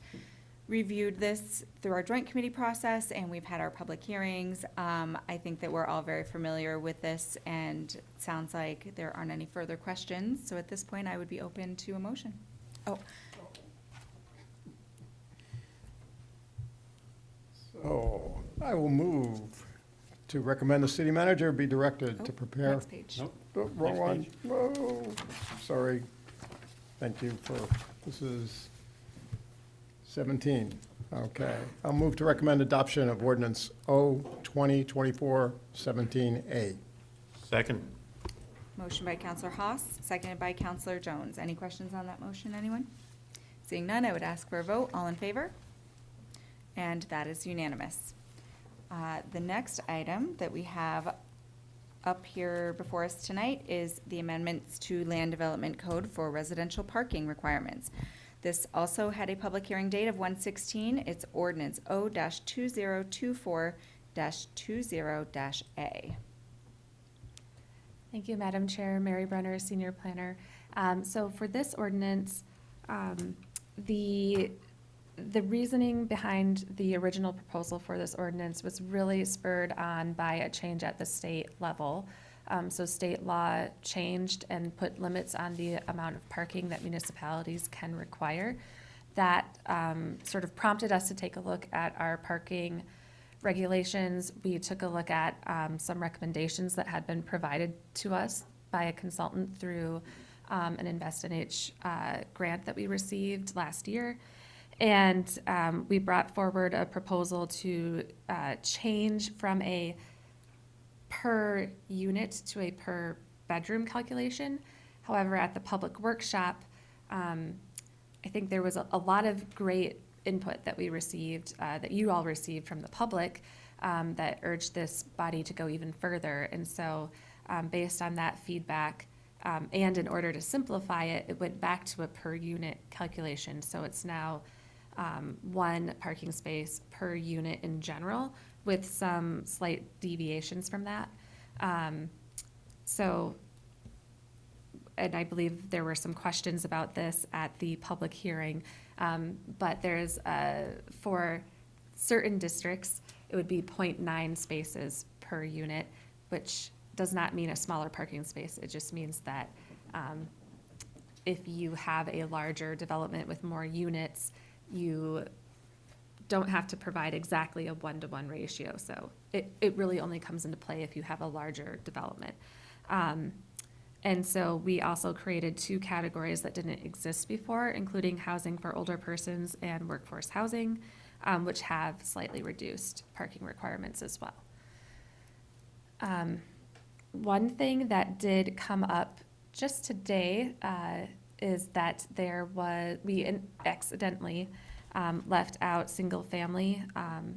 reviewed this through our joint committee process, and we've had our public hearings. I think that we're all very familiar with this, and it sounds like there aren't any further questions. So at this point, I would be open to a motion. Oh, So I will move to recommend the city manager be directed to prepare. next page. Nope. Oh, wrong Next one. page. Whoa, sorry. Thank you for, this is 17. Okay. I'll move to recommend adoption of ordinance O-2024-17A. Second. Motion by Counselor Haas, seconded by Counselor Jones. Any questions on that motion, anyone? Seeing none, I would ask for a vote. All in favor? And that is unanimous. The next item that we have up here before us tonight is the amendments to Land Development Code for residential parking requirements. This also had a public hearing date of 1/16. It's ordinance O-2024-20-A. Thank you, Madam Chair. Mary Brenner, Senior Planner. So for this ordinance, the reasoning behind the original proposal for this ordinance was really spurred on by a change at the state level. So state law changed and put limits on the amount of parking that municipalities can require. That sort of prompted us to take a look at our parking regulations. We took a look at some recommendations that had been provided to us by a consultant through an Invest in H grant that we received last year. And we brought forward a proposal to change from a per unit to a per bedroom calculation. However, at the public workshop, I think there was a lot of great input that we received, that you all received from the public, that urged this body to go even further. And so based on that feedback, and in order to simplify it, it went back to a per unit calculation. So it's now 1 parking space per unit in general, with some slight deviations from that. So, and I believe there were some questions about this at the public hearing, but there's, for certain districts, it would be 0.9 spaces per unit, which does not mean a smaller parking space. It just means that if you have a larger development with more units, you don't have to provide exactly a 1-to-1 ratio. So it really only comes into play if you have a larger development. And so we also created 2 categories that didn't exist before, including housing for older persons and workforce housing, which have slightly reduced parking requirements as well. One thing that did come up just today is that we accidentally left out single-family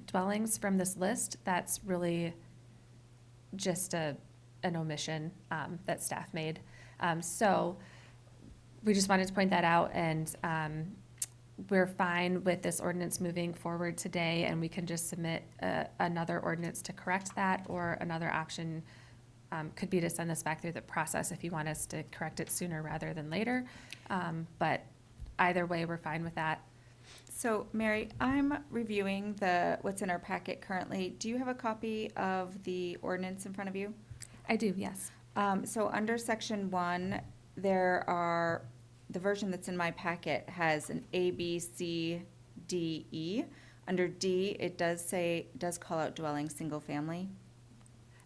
dwellings from this list. That's really just an omission that staff made. So we just wanted to point that out, and we're fine with this ordinance moving forward today, and we can just submit another ordinance to correct that, or another option could be to send this back through the process if you want us to correct it sooner rather than later. But either way, we're fine with that. So, Mary, I'm reviewing what's in our packet currently. Do you have a copy of the ordinance in front of you? I do, yes. So under section 1, the version that's in my packet has an A, B, C, D, E. Under D, it does call out dwelling single family,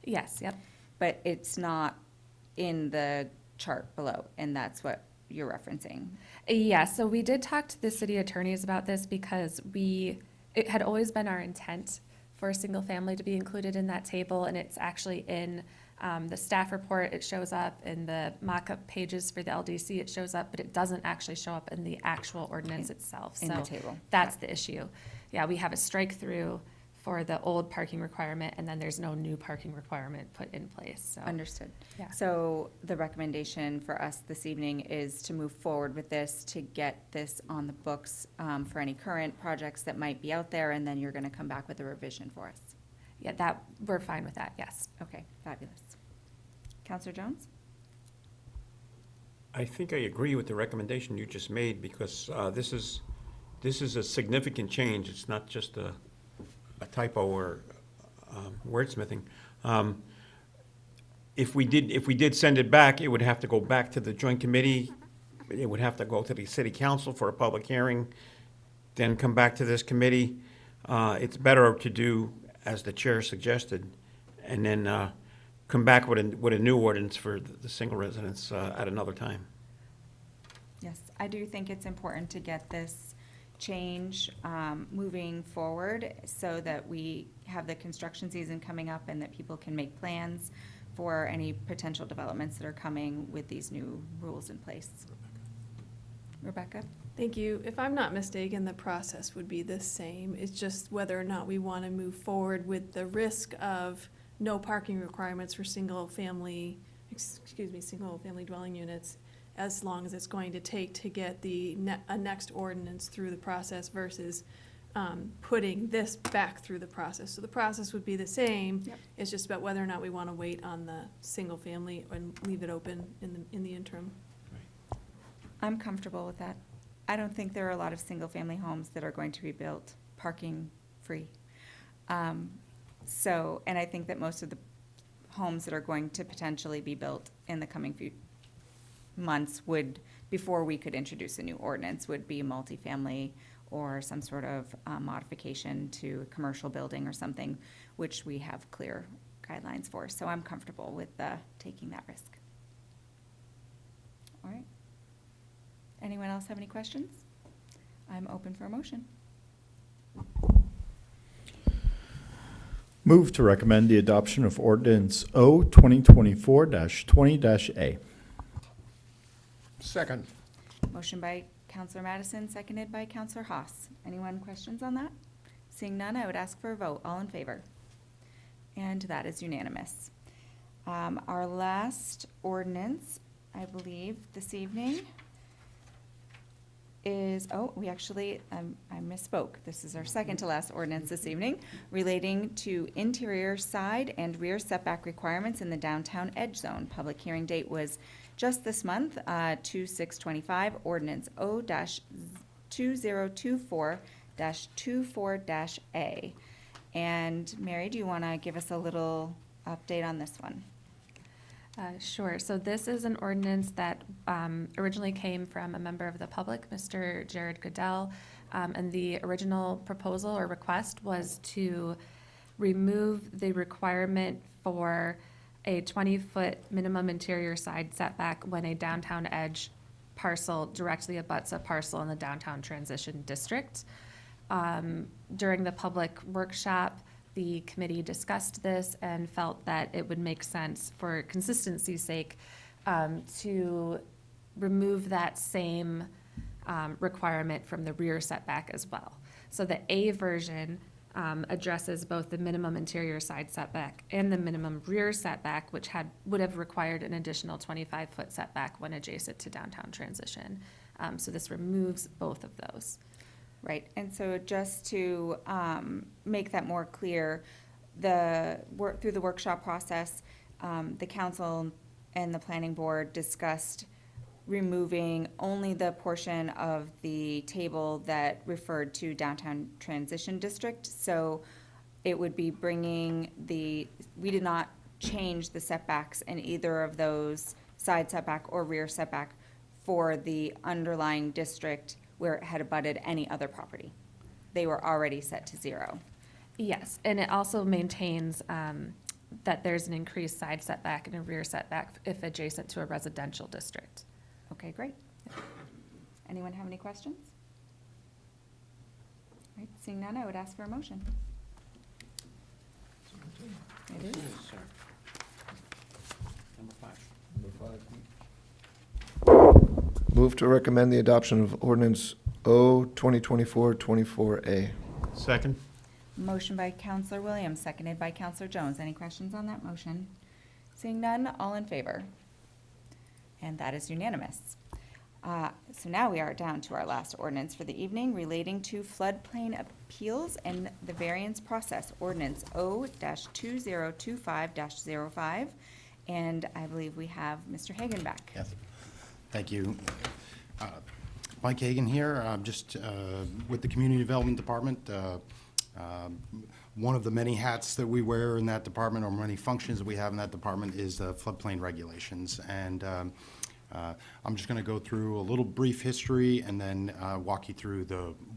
Yes, yep. but it's not in the chart below, and that's what you're referencing. Yeah, so we did talk to the city attorneys about this because it had always been our intent for a single family to be included in that table, and it's actually in the staff report. It shows up in the mock-up pages for the LDC. It shows up, but it doesn't actually show up in the actual ordinance itself. In the So table. that's the issue. Yeah, we have a strike through for the old parking requirement, and then there's no new parking requirement put in place, so. Understood. Yeah. So the recommendation for us this evening is to move forward with this, to get this on the books for any current projects that might be out there, and then you're going to come back with a revision for us. Yeah, we're fine with that, yes. Okay, fabulous. Counselor Jones? I think I agree with the recommendation you just made, because this is a significant change. It's not just a typo or wordsmithing. If we did send it back, it would have to go back to the joint committee. It would have to go to the city council for a public hearing, then come back to this committee. It's better to do as the chair suggested, and then come back with a new ordinance for the single residents at another time. Yes, I do think it's important to get this change moving forward so that we have the construction season coming up and that people can make plans for any potential developments that are coming with these new rules in place. Rebecca? Thank you. If I'm not mistaken, the process would be the same. It's just whether or not we want to move forward with the risk of no parking requirements for single-family dwelling units, as long as it's going to take to get a next ordinance through the process versus putting this back through the process. So the process would be the same. Yep. It's just about whether or not we want to wait on the single-family and leave it open in the interim. I'm comfortable with that. I don't think there are a lot of single-family homes that are going to be built parking-free. And I think that most of the homes that are going to potentially be built in the coming few months before we could introduce a new ordinance, would be multifamily or some sort of modification to a commercial building or something, which we have clear guidelines for. So I'm comfortable with taking that risk. All right. Anyone else have any questions? I'm open for a motion. Move to recommend the adoption of ordinance O 2024-20-A. Second. Motion by Counselor Madison, seconded by Counselor Haas. Anyone questions on that? Seeing none, I would ask for a vote. All in favor? And that is unanimous. Our last ordinance, I believe, this evening is, I misspoke. This is our second to last ordinance this evening, relating to interior side and rear setback requirements in the downtown edge zone. Public hearing date was just this month, 2/6/25, ordinance O-2024-24-A. And Mary, do you want to give us a little update on this one? Sure. So this is an ordinance that originally came from a member of the public, Mr. Jared Goodell. And the original proposal or request was to remove the requirement for a 20-foot minimum interior side setback when a downtown edge parcel directly abuts a parcel in the downtown transition district. During the public workshop, the committee discussed this and felt that it would make sense for consistency's sake to remove that same requirement from the rear setback as well. So the A version addresses both the minimum interior side setback and the minimum rear setback, which would have required an additional 25-foot setback when adjacent to downtown transition. So this removes both of those. Right, and so just to make that more clear, through the workshop process, the council and the planning board discussed removing only the portion of the table that referred to downtown transition district. So it would be we did not change the setbacks in either of those side setback or rear setback for the underlying district where it had abutted any other property. They were already set to 0. Yes, and it also maintains that there's an increased side setback and a rear setback if adjacent to a residential district. Okay, great. Anyone have any questions? All right, seeing none, I would ask for a motion. It is. Number 5. Move to recommend the adoption of ordinance O 2024-24A. Second? Motion by Counselor Williams, seconded by Counselor Jones. Any questions on that motion? Seeing none, all in favor? And that is unanimous. So now we are down to our last ordinance for the evening relating to floodplain appeals and the variance process, ordinance O-2025-05. And I believe we have Mr. Hagan back. Yes. Thank you. Mike Hagan here, just with the Community Development Department. One of the many hats that we wear in that department, or many functions that we have in that department, is the floodplain regulations. And I'm just going to go through a little brief history and then walk you through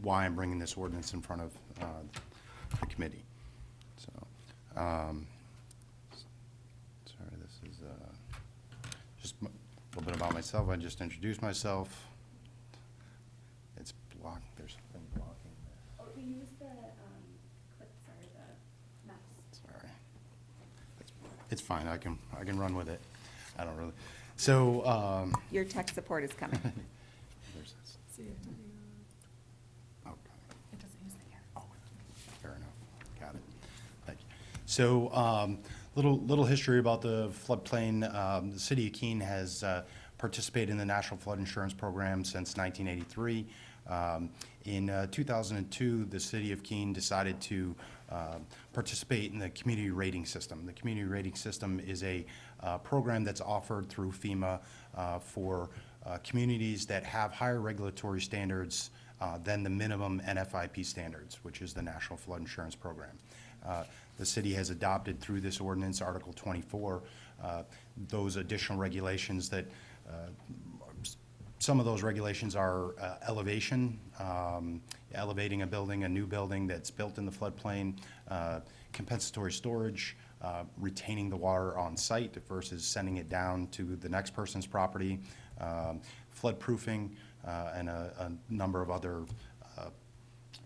why I'm bringing this ordinance in front of the committee. So, sorry, this is just a little bit about myself. I just introduced myself. It's blocked. There's something blocking there. Oh, we use the mouse. Sorry. It's fine. I can run with it. I don't really. So. Your tech support is coming. There's this. Okay. It doesn't use the arrow. Oh, fair enough. Got it. Thank you. So, little history about the floodplain. The city of Keene has participated in the National Flood Insurance Program since 1983. In 2002, the city of Keene decided to participate in the community rating system. The community rating system is a program that's offered through FEMA for communities that have higher regulatory standards than the minimum NFIP standards, which is the National Flood Insurance Program. The city has adopted through this ordinance, Article 24, those additional regulations that some of those regulations are elevation, elevating a building, a new building that's built in the floodplain, compensatory storage, retaining the water on site versus sending it down to the next person's property, flood proofing, and a number of other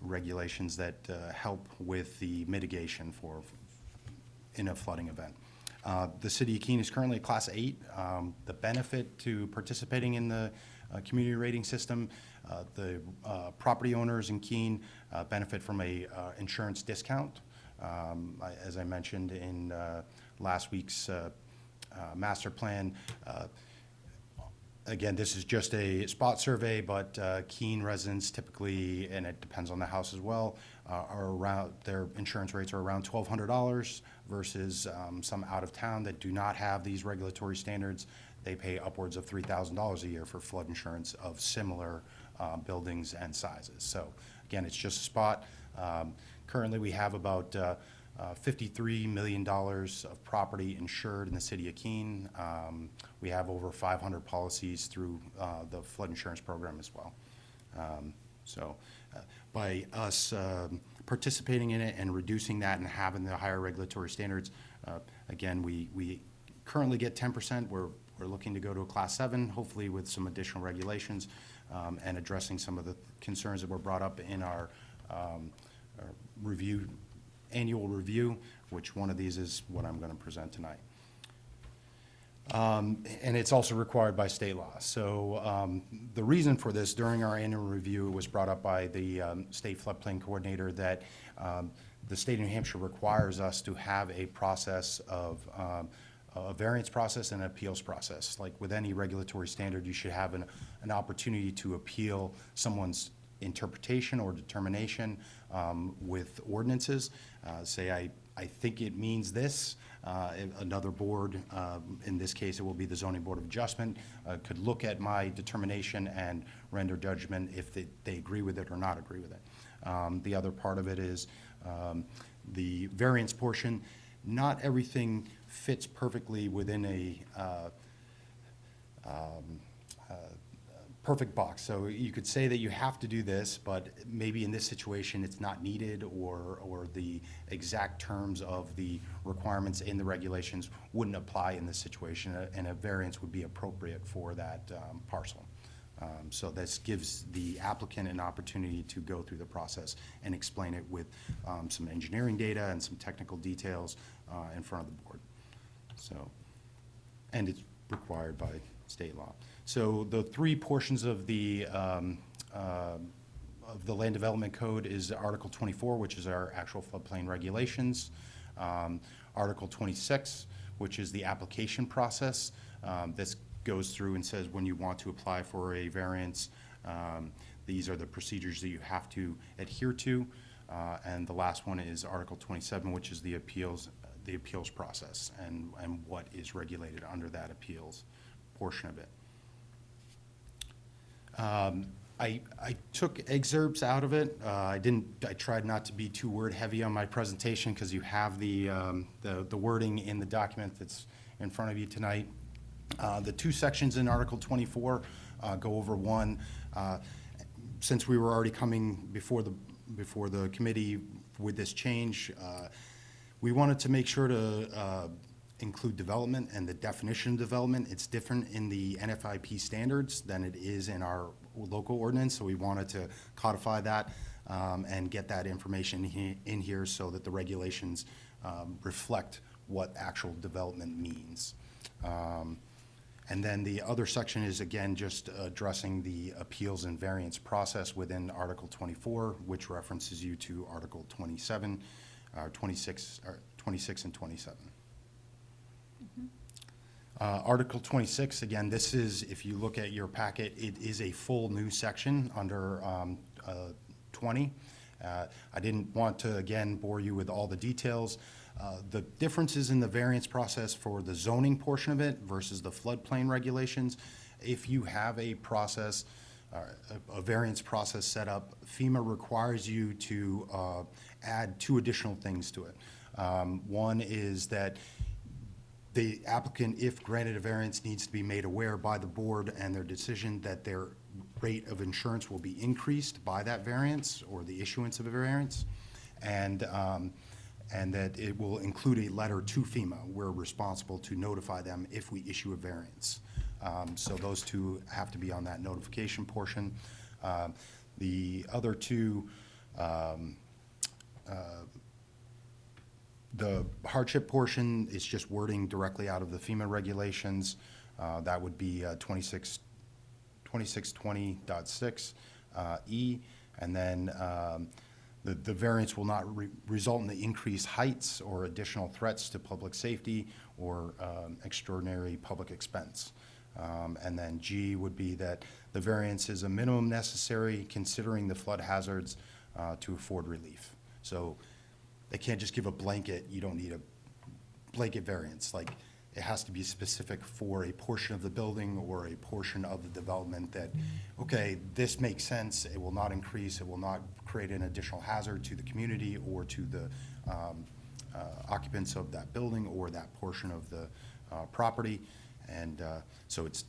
regulations that help with the mitigation in a flooding event. The city of Keene is currently a Class 8. The benefit to participating in the community rating system, the property owners in Keene benefit from a insurance discount. As I mentioned in last week's master plan, again, this is just a spot survey, but Keene residents typically, and it depends on the house as well, their insurance rates are around $1,200 versus some out of town that do not have these regulatory standards. They pay upwards of $3,000 a year for flood insurance of similar buildings and sizes. So again, it's just a spot. Currently, we have about $53 million of property insured in the city of Keene. We have over 500 policies through the flood insurance program as well. So by us participating in it and reducing that and having the higher regulatory standards, again, we currently get 10%. We're looking to go to a Class 7, hopefully with some additional regulations, and addressing some of the concerns that were brought up in our annual review, which one of these is what I'm going to present tonight. And it's also required by state law. So the reason for this, during our annual review, it was brought up by the state floodplain coordinator that the state of New Hampshire requires us to have a process of a variance process and an appeals process. Like with any regulatory standard, you should have an opportunity to appeal someone's interpretation or determination with ordinances. Say, I think it means this. Another board, in this case, it will be the Zoning Board of Adjustment, could look at my determination and render judgment if they agree with it or not agree with it. The other part of it is the variance portion. Not everything fits perfectly within a perfect box. So you could say that you have to do this, but maybe in this situation it's not needed, or the exact terms of the requirements in the regulations wouldn't apply in this situation, and a variance would be appropriate for that parcel. So this gives the applicant an opportunity to go through the process and explain it with some engineering data and some technical details in front of the board. So, and it's required by state law. So the three portions of the Land Development Code is Article 24, which is our actual floodplain regulations. Article 26, which is the application process. This goes through and says when you want to apply for a variance, these are the procedures that you have to adhere to. And the last one is Article 27, which is the appeals process and what is regulated under that appeals portion of it. I took excerpts out of it. I tried not to be too word heavy on my presentation because you have the wording in the document that's in front of you tonight. The two sections in Article 24 go over one. Since we were already coming before the committee with this change, we wanted to make sure to include development and the definition of development. It's different in the NFIP standards than it is in our local ordinance, so we wanted to codify that and get that information in here so that the regulations reflect what actual development means. And then the other section is, again, just addressing the appeals and variance process within Article 24, which references you to Article 27, 26 and 27. Article 26, again, this is, if you look at your packet, it is a full new section under 20. I didn't want to, again, bore you with all the details. The differences in the variance process for the zoning portion of it versus the floodplain regulations, if you have a process, a variance process set up, FEMA requires you to add two additional things to it. One is that the applicant, if granted a variance, needs to be made aware by the board and their decision that their rate of insurance will be increased by that variance or the issuance of a variance, and that it will include a letter to FEMA. We're responsible to notify them if we issue a variance. So those two have to be on that notification portion. The other two, the hardship portion is just wording directly out of the FEMA regulations. That would be 2620.6 E, and then the variance will not result in the increased heights or additional threats to public safety or extraordinary public expense. And then G would be that the variance is a minimum necessary considering the flood hazards to afford relief. So they can't just give a blanket, you don't need a blanket variance. Like, it has to be specific for a portion of the building or a portion of the development that, okay, this makes sense, it will not increase, it will not create an additional hazard to the community or to the occupants of that building or that portion of the property. And so it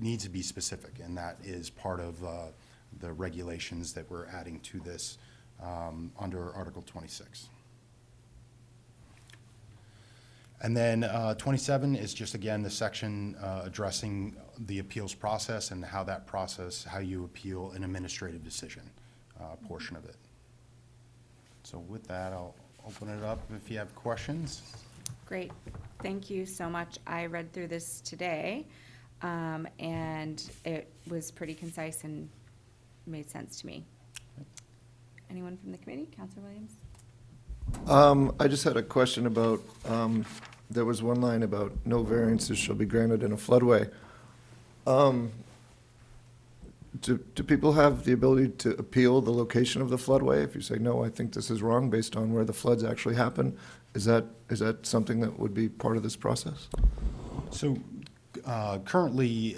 needs to be specific, and that is part of the regulations that we're adding to this under Article 26. And then 27 is just, again, the section addressing the appeals process and how that process, how you appeal an administrative decision portion of it. So with that, I'll open it up if you have questions. Great, thank you so much. I read through this today, and it was pretty concise and made sense to me. Anyone from the committee? Counselor Williams? I just had a question about, there was one line about no variances shall be granted in a floodway. Do people have the ability to appeal the location of the floodway? If you say, no, I think this is wrong based on where the floods actually happen, is that something that would be part of this process? So currently,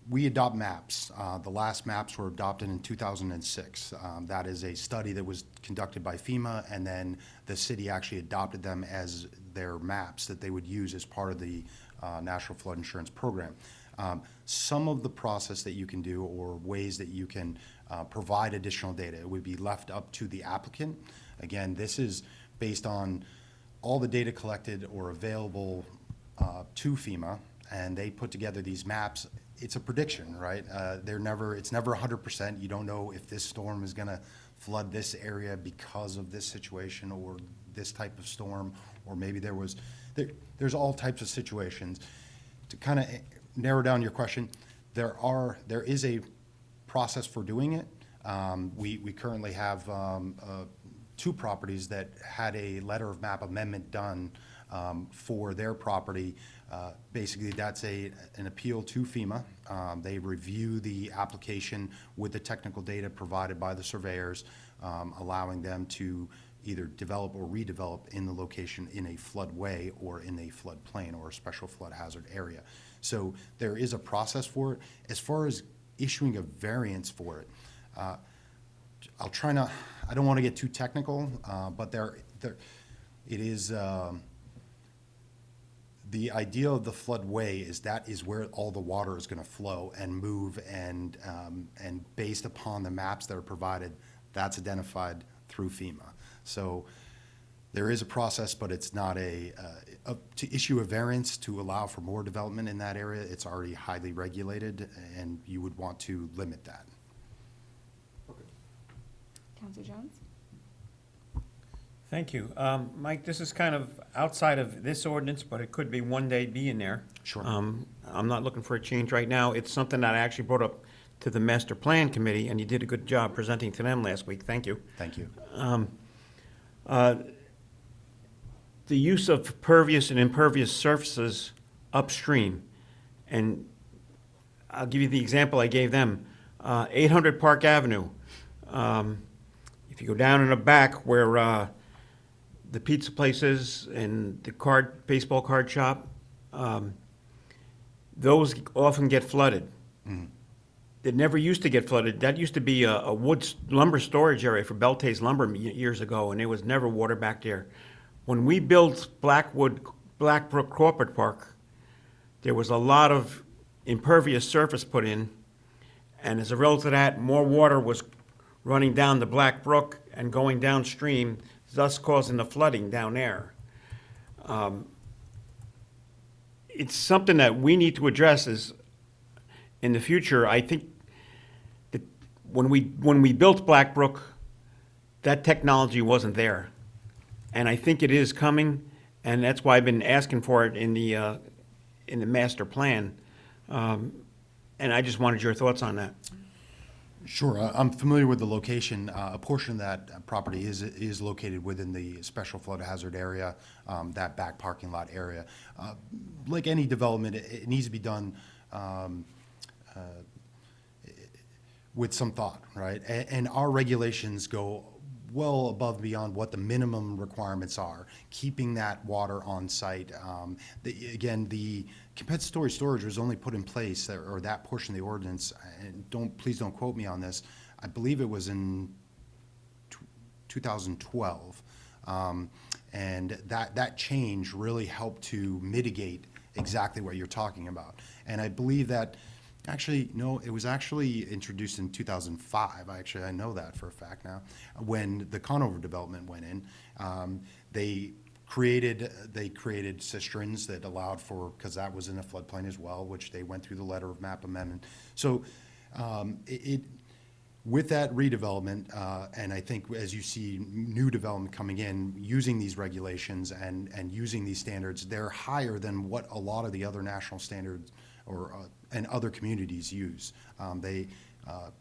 we adopt maps. The last maps were adopted in 2006. That is a study that was conducted by FEMA, and then the city actually adopted them as their maps that they would use as part of the National Flood Insurance Program. Some of the process that you can do or ways that you can provide additional data, it would be left up to the applicant. Again, this is based on all the data collected or available to FEMA, and they put together these maps. It's a prediction, right? It's never 100%. You don't know if this storm is going to flood this area because of this situation or this type of storm, or maybe there's all types of situations. To kind of narrow down your question, there is a process for doing it. We currently have 2 properties that had a letter of map amendment done for their property. Basically, that's an appeal to FEMA. They review the application with the technical data provided by the surveyors, allowing them to either develop or redevelop in the location in a floodway or in a floodplain or a special flood hazard area. So there is a process for it. As far as issuing a variance for it, I'll try not, I don't want to get too technical, but it is, the idea of the floodway is that is where all the water is going to flow and move, and based upon the maps that are provided, that's identified through FEMA. So there is a process, but it's not to issue a variance to allow for more development in that area. It's already highly regulated, and you would want to limit that. Counselor Jones? Thank you. Mike, this is kind of outside of this ordinance, but it could be one day be in there. Sure. I'm not looking for a change right now. It's something that I actually brought up to the Master Plan Committee, and you did a good job presenting to them last week. Thank you. Thank you. The use of pervious and impervious surfaces upstream. And I'll give you the example I gave them. 800 Park Avenue. If you go down in the back where the pizza place is and the baseball card shop, those often get flooded. Mm-hmm. It never used to get flooded. That used to be a wood lumber storage area for Beltay's Lumber years ago, and there was never water back there. When we built Blackbrook Corporate Park, there was a lot of impervious surface put in, and as a result of that, more water was running down the Black Brook and going downstream, thus causing the flooding down there. It's something that we need to address is, in the future, I think that when we built Black Brook, that technology wasn't there. And I think it is coming, and that's why I've been asking for it in the master plan. And I just wanted your thoughts on that. Sure. I'm familiar with the location. A portion of that property is located within the special flood hazard area, that back parking lot area. Like any development, it needs to be done with some thought, right? And our regulations go well above and beyond what the minimum requirements are, keeping that water on site. Again, the compensatory storage was only put in place, or that portion of the ordinance, and please don't quote me on this, I believe it was in 2012. And that change really helped to mitigate exactly what you're talking about. And I believe that Actually, no, it was actually introduced in 2005. I know that for a fact now. When the Conover development went in, they created cisterns that allowed for, because that was in a floodplain as well, which they went through the letter of map amendment. So with that redevelopment, and I think as you see new development coming in, using these regulations and using these standards, they're higher than what a lot of the other national standards and other communities use.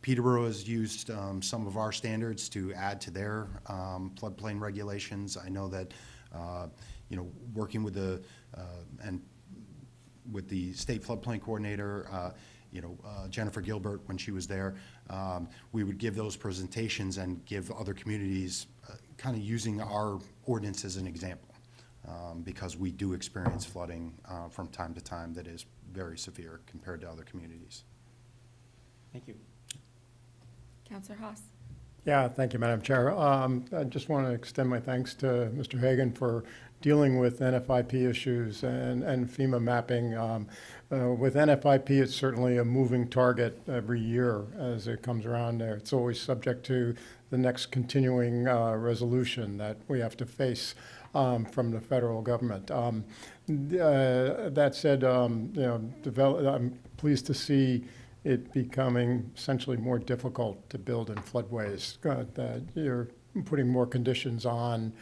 Peterborough has used some of our standards to add to their floodplain regulations. I know that, working with the state floodplain coordinator, Jennifer Gilbert, when she was there, we would give those presentations and give other communities kind of using our ordinance as an example, because we do experience flooding from time to time that is very severe compared to other communities. Thank you. Counselor Haas. Yeah, thank you, Madam Chair. I just want to extend my thanks to Mr. Hagan for dealing with NFIP issues and FEMA mapping. With NFIP, it's certainly a moving target every year as it comes around there. It's always subject to the next continuing resolution that we have to face from the federal government. That said, I'm pleased to see it becoming essentially more difficult to build in floodways, that you're putting more conditions on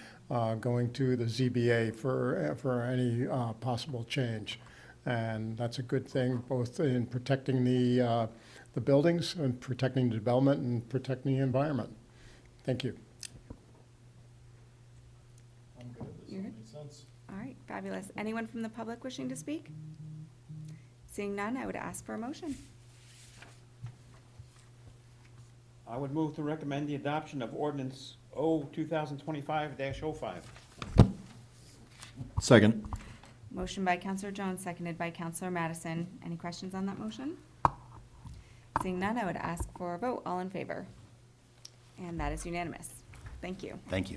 going to the ZBA for any possible change. And that's a good thing, both in protecting the buildings and protecting the development and protecting the environment. Thank you. I'm good at this. You're good? Makes sense. All right, fabulous. Anyone from the public wishing to speak? Seeing none, I would ask for a motion. I would move to recommend the adoption of ordinance 2025-05. Second. Motion by Counselor Jones, seconded by Counselor Madison. Any questions on that motion? Seeing none, I would ask for a vote. All in favor? And that is unanimous. Thank you. Thank you.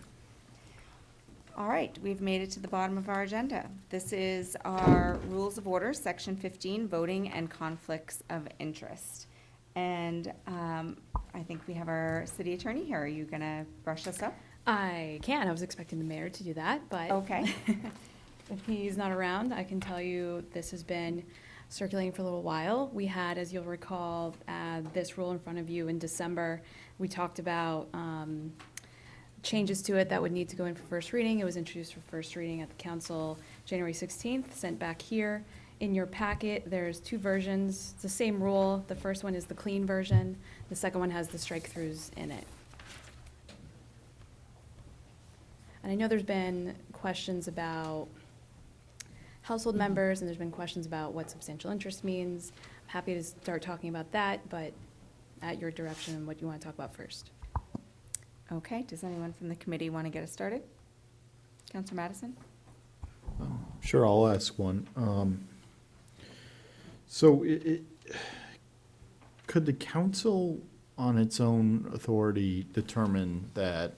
All right, we've made it to the bottom of our agenda. This is our Rules of Order, Section 15, Voting and Conflicts of Interest. And I think we have our city attorney here. Are you going to brush us up? I can. I was expecting the mayor to do that, but. Okay. If he's not around, I can tell you this has been circulating for a little while. We had, as you'll recall, this rule in front of you in December. We talked about changes to it that would need to go in for first reading. It was introduced for first reading at the council January 16th, sent back here. In your packet, there's two versions. It's the same rule. The first one is the clean version. The second one has the strike-throughs in it. And I know there's been questions about household members, and there's been questions about what substantial interest means. I'm happy to start talking about that, but at your direction, what you want to talk about first. Okay, does anyone from the committee want to get us started? Counselor Madison? Sure, I'll ask one. So could the council on its own authority determine that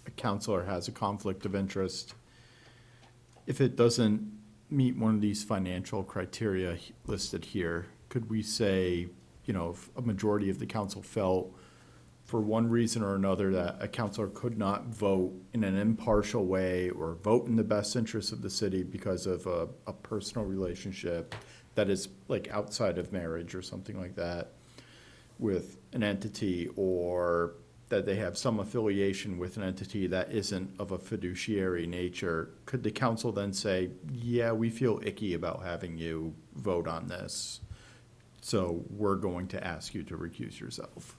a counselor has a conflict of interest if it doesn't meet one of these financial criteria listed here? Could we say, if a majority of the council felt for one reason or another that a counselor could not vote in an impartial way or vote in the best interest of the city because of a personal relationship that is like outside of marriage or something like that with an entity, or that they have some affiliation with an entity that isn't of a fiduciary nature, could the council then say, yeah, we feel icky about having you vote on this, so we're going to ask you to recuse yourself?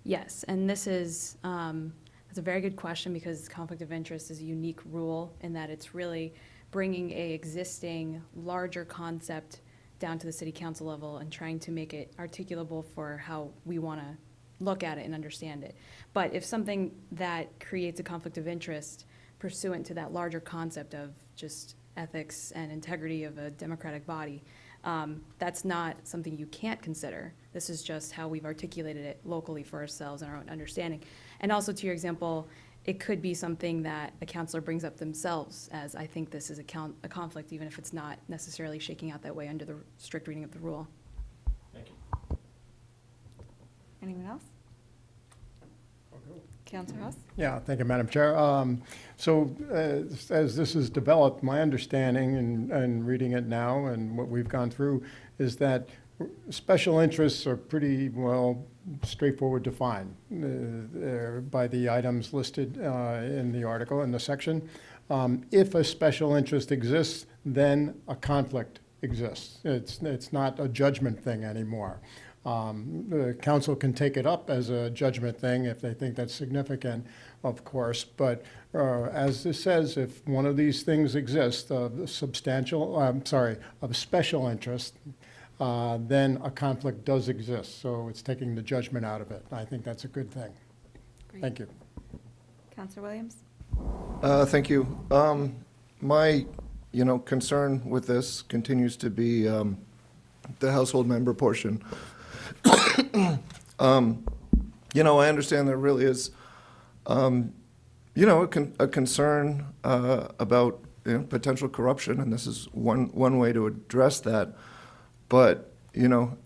Yes, and this is, that's a very good question, because conflict of interest is a unique rule in that it's really bringing a existing larger concept down to the city council level and trying to make it articulable for how we want to look at it and understand it. But if something that creates a conflict of interest pursuant to that larger concept of just ethics and integrity of a democratic body, that's not something you can't consider. This is just how we've articulated it locally for ourselves and our own understanding. And also, to your example, it could be something that a counselor brings up themselves as, I think this is a conflict, even if it's not necessarily shaking out that way under the strict reading of the rule. Thank you. Anyone else? Counselor House? Yeah, thank you, Madam Chair. So as this is developed, my understanding and reading it now and what we've gone through is that special interests are pretty well straightforward defined by the items listed in the article, in the section. If a special interest exists, then a conflict exists. It's not a judgment thing anymore. The council can take it up as a judgment thing if they think that's significant, of course. But as this says, if one of these things exists, of special interest, then a conflict does exist. So it's taking the judgment out of it. I think that's a good thing. Great. Thank you. Counselor Williams? Thank you. My, concern with this continues to be the household member portion. I understand there really is, a concern about potential corruption, and this is one way to address that. But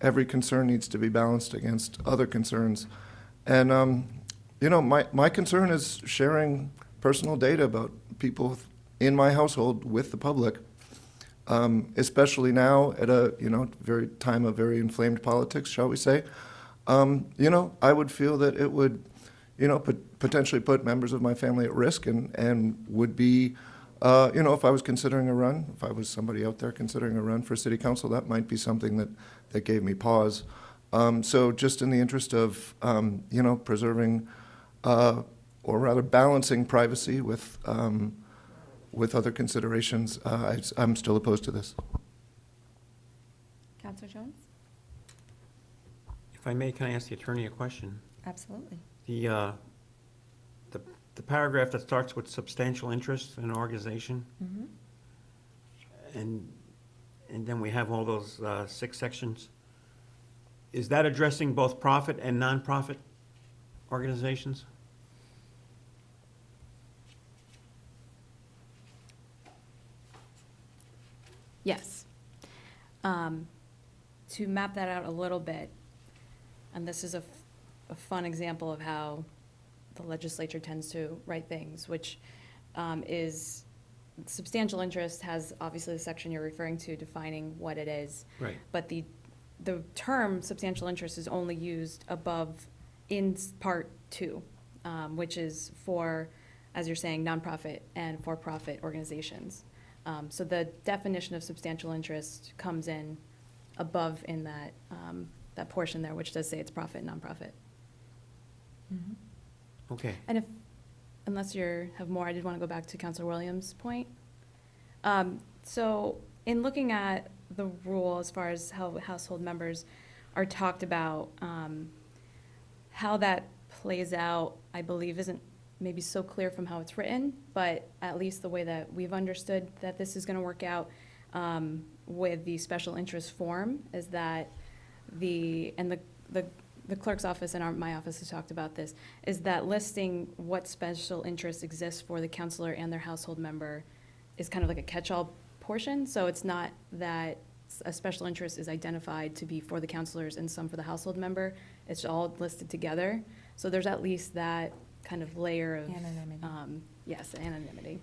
every concern needs to be balanced against other concerns, and my concern is sharing personal data about people in my household with the public. Especially now at a very time of very inflamed politics, shall we say. I would feel that it would potentially put members of my family at risk, and would be if I was considering a run, if I was somebody out there considering a run for city council, that might be something that gave me pause. So just in the interest of preserving or rather balancing privacy with other considerations, I'm still opposed to this. Counselor Jones? If I may, can I ask the attorney a question? Absolutely. The paragraph that starts with substantial interest in an organization, and then we have all those 6 sections. Is that addressing both profit and nonprofit organizations? Yes. To map that out a little bit, and this is a fun example of how the legislature tends to write things, which is substantial interest has obviously the section you're referring to defining what it is. Right. But the term substantial interest is only used above in part 2, which is for, as you're saying, nonprofit and for-profit organizations. So the definition of substantial interest comes in above in that, that portion there, which does say it's profit, nonprofit. Okay. And unless you have more, I did want to go back to Councilor Williams' point. So in looking at the rule as far as how household members are talked about, how that plays out, I believe, isn't maybe so clear from how it's written, but at least the way that we've understood that this is going to work out with the special interest form is that the clerk's office and my office has talked about this, is that listing what special interest exists for the counselor and their household member is kind of like a catch-all portion. So it's not that a special interest is identified to be for the counselors and some for the household member. It's all listed together. So there's at least that kind of layer of Anonymity. Yes, anonymity.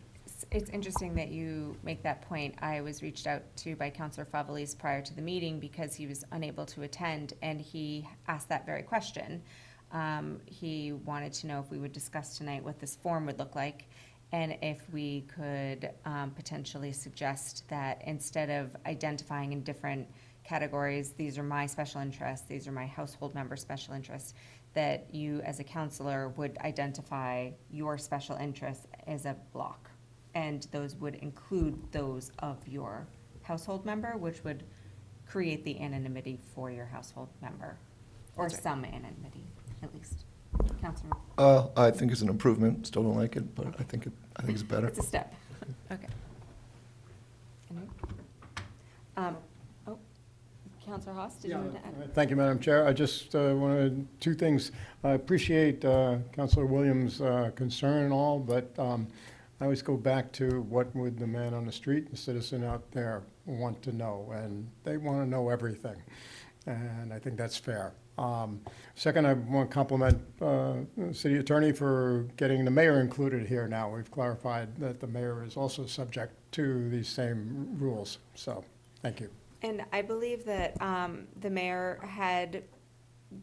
It's interesting that you make that point. I was reached out to by Councilor Favelis prior to the meeting because he was unable to attend, and he asked that very question. He wanted to know if we would discuss tonight what this form would look like, and if we could potentially suggest that instead of identifying in different categories, these are my special interests, these are my household member special interests, that you as a counselor would identify your special interests as a block. And those would include those of your household member, which would create the anonymity for your household member, or That's right. some anonymity, at least. Counselor? I think it's an improvement. Still don't like it, but I think it's better. It's a step. Okay. Counselor Haas, did you want to add? Thank you, Madam Chair. I just wanted 2 things. I appreciate Councilor Williams' concern and all, but I always go back to what would the man on the street, the citizen out there want to know, and they want to know everything, and I think that's fair. Second, I want to compliment the city attorney for getting the mayor included here now. We've clarified that the mayor is also subject to these same rules, so thank you. And I believe that the mayor had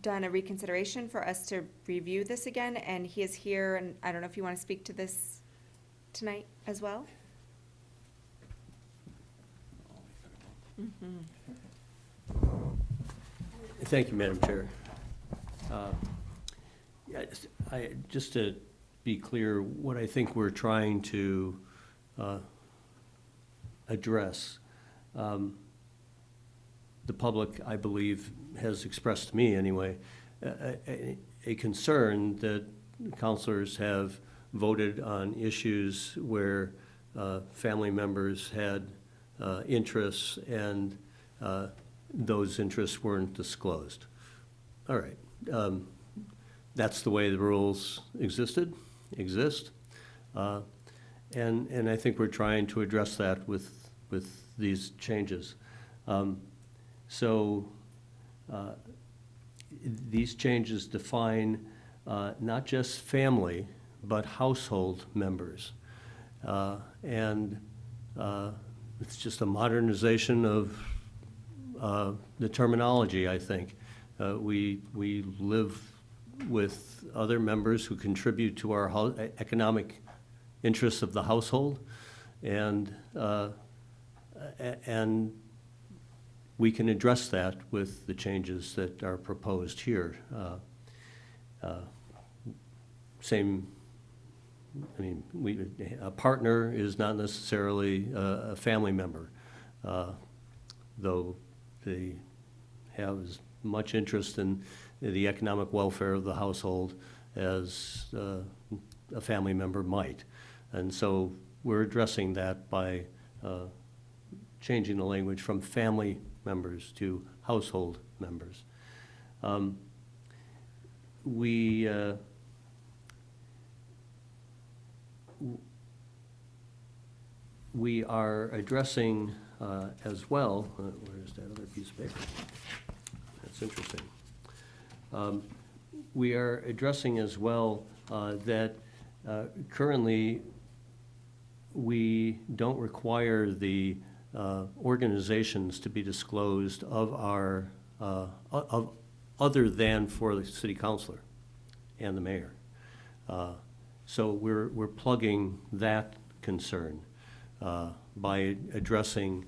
done a reconsideration for us to review this again, and he is here, and I don't know if you want to speak to this tonight as well? Thank you, Madam Chair. Yeah, just to be clear, what I think we're trying to address, the public, I believe, has expressed to me anyway, a concern that counselors have voted on issues where family members had interests and those interests weren't disclosed. All right. That's the way the rules exist. And I think we're trying to address that with these changes. These changes define not just family, but household members. And it's just a modernization of the terminology, I think. We live with other members who contribute to our economic interests of the household, and we can address that with the changes that are proposed here. A partner is not necessarily a family member, though they have as much interest in the economic welfare of the household as a family member might. And so we're addressing that by changing the language from family members to household members. We are addressing as well, where's that other piece of paper? That's interesting. We are addressing as well that currently we don't require the organizations to be disclosed of our, other than for the city councilor and the mayor. So we're plugging that concern by addressing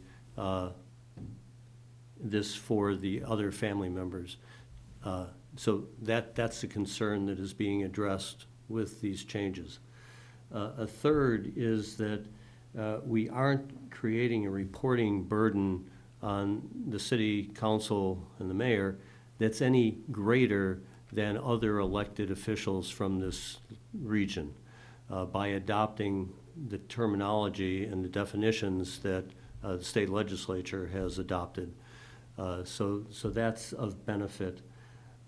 this for the other family members. So that's the concern that is being addressed with these changes. A third is that we aren't creating a reporting burden on the city council and the mayor that's any greater than other elected officials from this region by adopting the terminology and the definitions that the state legislature has adopted. So that's of benefit.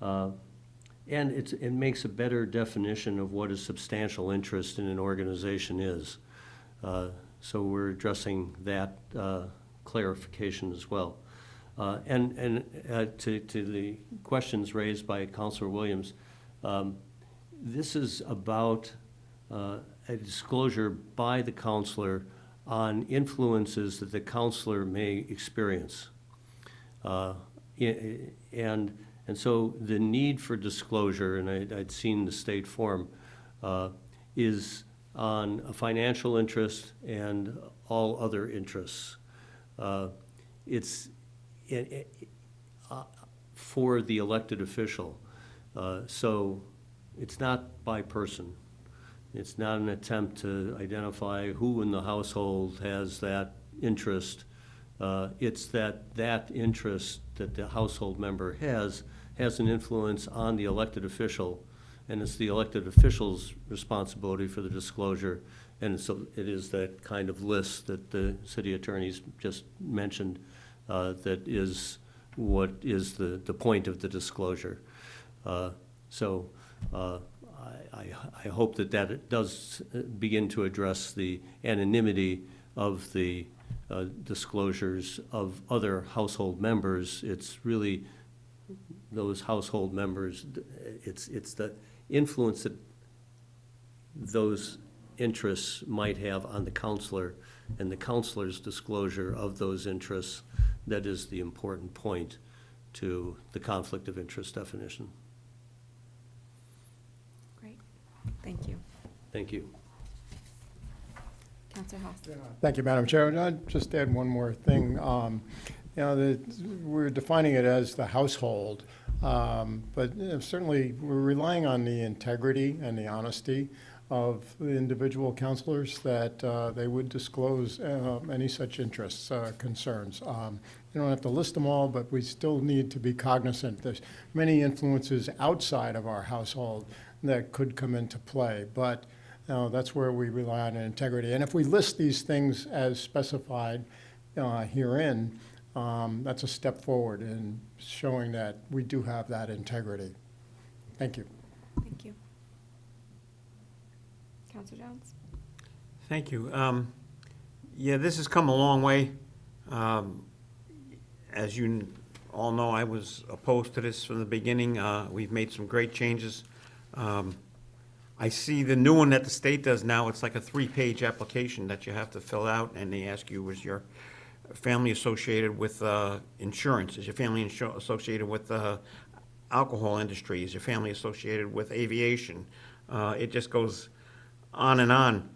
And it makes a better definition of what a substantial interest in an organization is. So we're addressing that clarification as well. And to the questions raised by Councilor Williams, this is about a disclosure by the counselor on influences that the counselor may experience. And so the need for disclosure, and I'd seen the state form, is on a financial interest and all other interests. It's for the elected official. So it's not by person. It's not an attempt to identify who in the household has that interest. It's that interest that the household member has an influence on the elected official, and it's the elected official's responsibility for the disclosure. And so it is that kind of list that the city attorneys just mentioned that is what is the point of the disclosure. I hope that it does begin to address the anonymity of the disclosures of other household members. It's really those household members, it's the influence that those interests might have on the counselor and the counselor's disclosure of those interests that is the important point to the conflict of interest definition. Great, thank you. Thank you. Counselor Haas. Thank you, Madam Chair. And I'd just add one more thing. We're defining it as the household, but certainly we're relying on the integrity and the honesty of the individual counselors that they would disclose any such interests, concerns. You don't have to list them all, but we still need to be cognizant. There's many influences outside of our household that could come into play, but that's where we rely on integrity. And if we list these things as specified herein, that's a step forward in showing that we do have that integrity. Thank you. Thank you. Counselor Jones? Thank you. Yeah, this has come a long way. As you all know, I was opposed to this from the beginning. We've made some great changes. I see the new one that the state does now. It's like a 3-page application that you have to fill out, and they ask you, was your family associated with insurance? Is your family associated with alcohol industry? Is your family associated with aviation? It just goes on and on.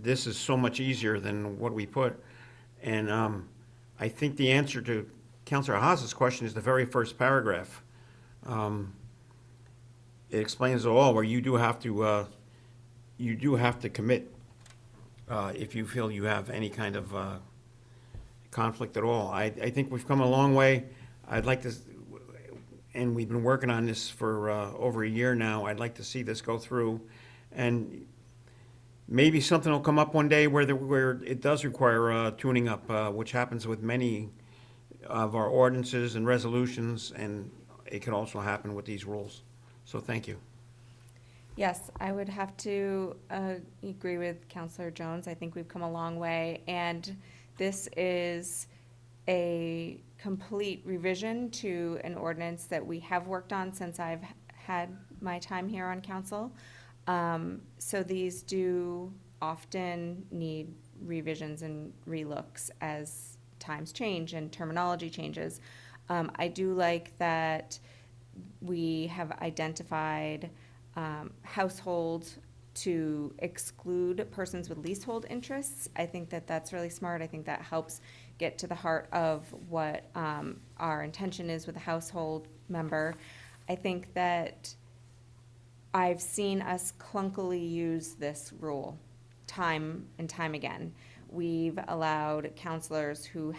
This is so much easier than what we put. And I think the answer to Councilor Haas's question is the very first paragraph. It explains it all, where you do have to commit if you feel you have any kind of conflict at all. I think we've come a long way. I'd like to, and we've been working on this for over a year now. I'd like to see this go through, and maybe something will come up one day where it does require tuning up, which happens with many of our ordinances and resolutions, and it could also happen with these rules. So thank you. Yes, I would have to agree with Counselor Jones. I think we've come a long way, and this is a complete revision to an ordinance that we have worked on since I've had my time here on council. So these do often need revisions and relooks as times change and terminology changes. I do like that we have identified household to exclude persons with leasehold interests. I think that that's really smart. I think that helps get to the heart of what our intention is with a household member. I think that I've seen us clunkily use this rule time and time again. We've allowed counselors who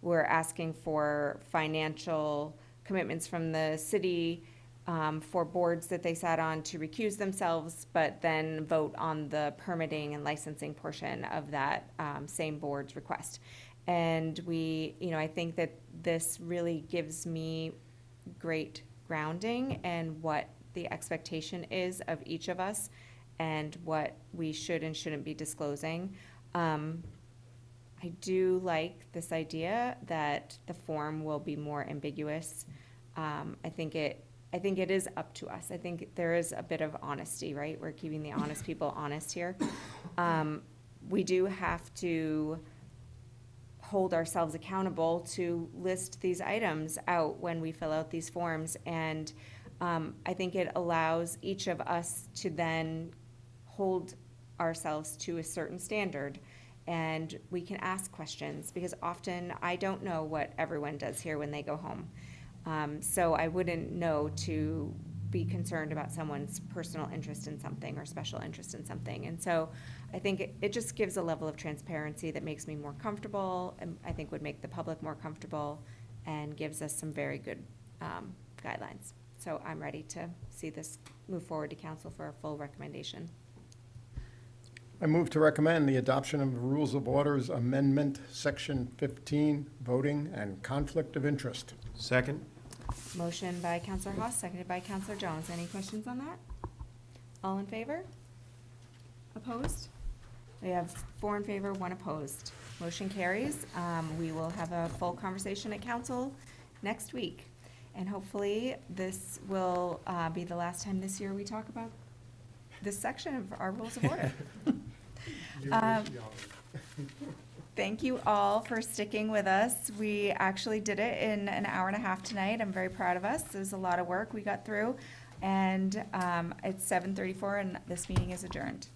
were asking for financial commitments from the city for boards that they sat on to recuse themselves, but then vote on the permitting and licensing portion of that same board's request. And I think that this really gives me great grounding and what the expectation is of each of us and what we should and shouldn't be disclosing. I do like this idea that the form will be more ambiguous. I think it is up to us. I think there is a bit of honesty, right? We're keeping the honest people honest here. We do have to hold ourselves accountable to list these items out when we fill out these forms. And I think it allows each of us to then hold ourselves to a certain standard. And we can ask questions, because often I don't know what everyone does here when they go home. So I wouldn't know to be concerned about someone's personal interest in something or special interest in something. And so I think it just gives a level of transparency that makes me more comfortable, and I think would make the public more comfortable, and gives us some very good guidelines. So I'm ready to see this move forward to council for a full recommendation. I move to recommend the adoption of the Rules of Orders Amendment, Section 15, Voting and Conflict of Interest. Second? Motion by Counselor Haas, seconded by Counselor Jones. Any questions on that? All in favor? Opposed? We have 4 in favor, 1 opposed. Motion carries. We will have a full conversation at council next week. And hopefully, this will be the last time this year we talk about this section of our rules of order. Thank you all for sticking with us. We actually did it in an hour and a half tonight. I'm very proud of us. It was a lot of work we got through. And it's 7:34 and this meeting is adjourned.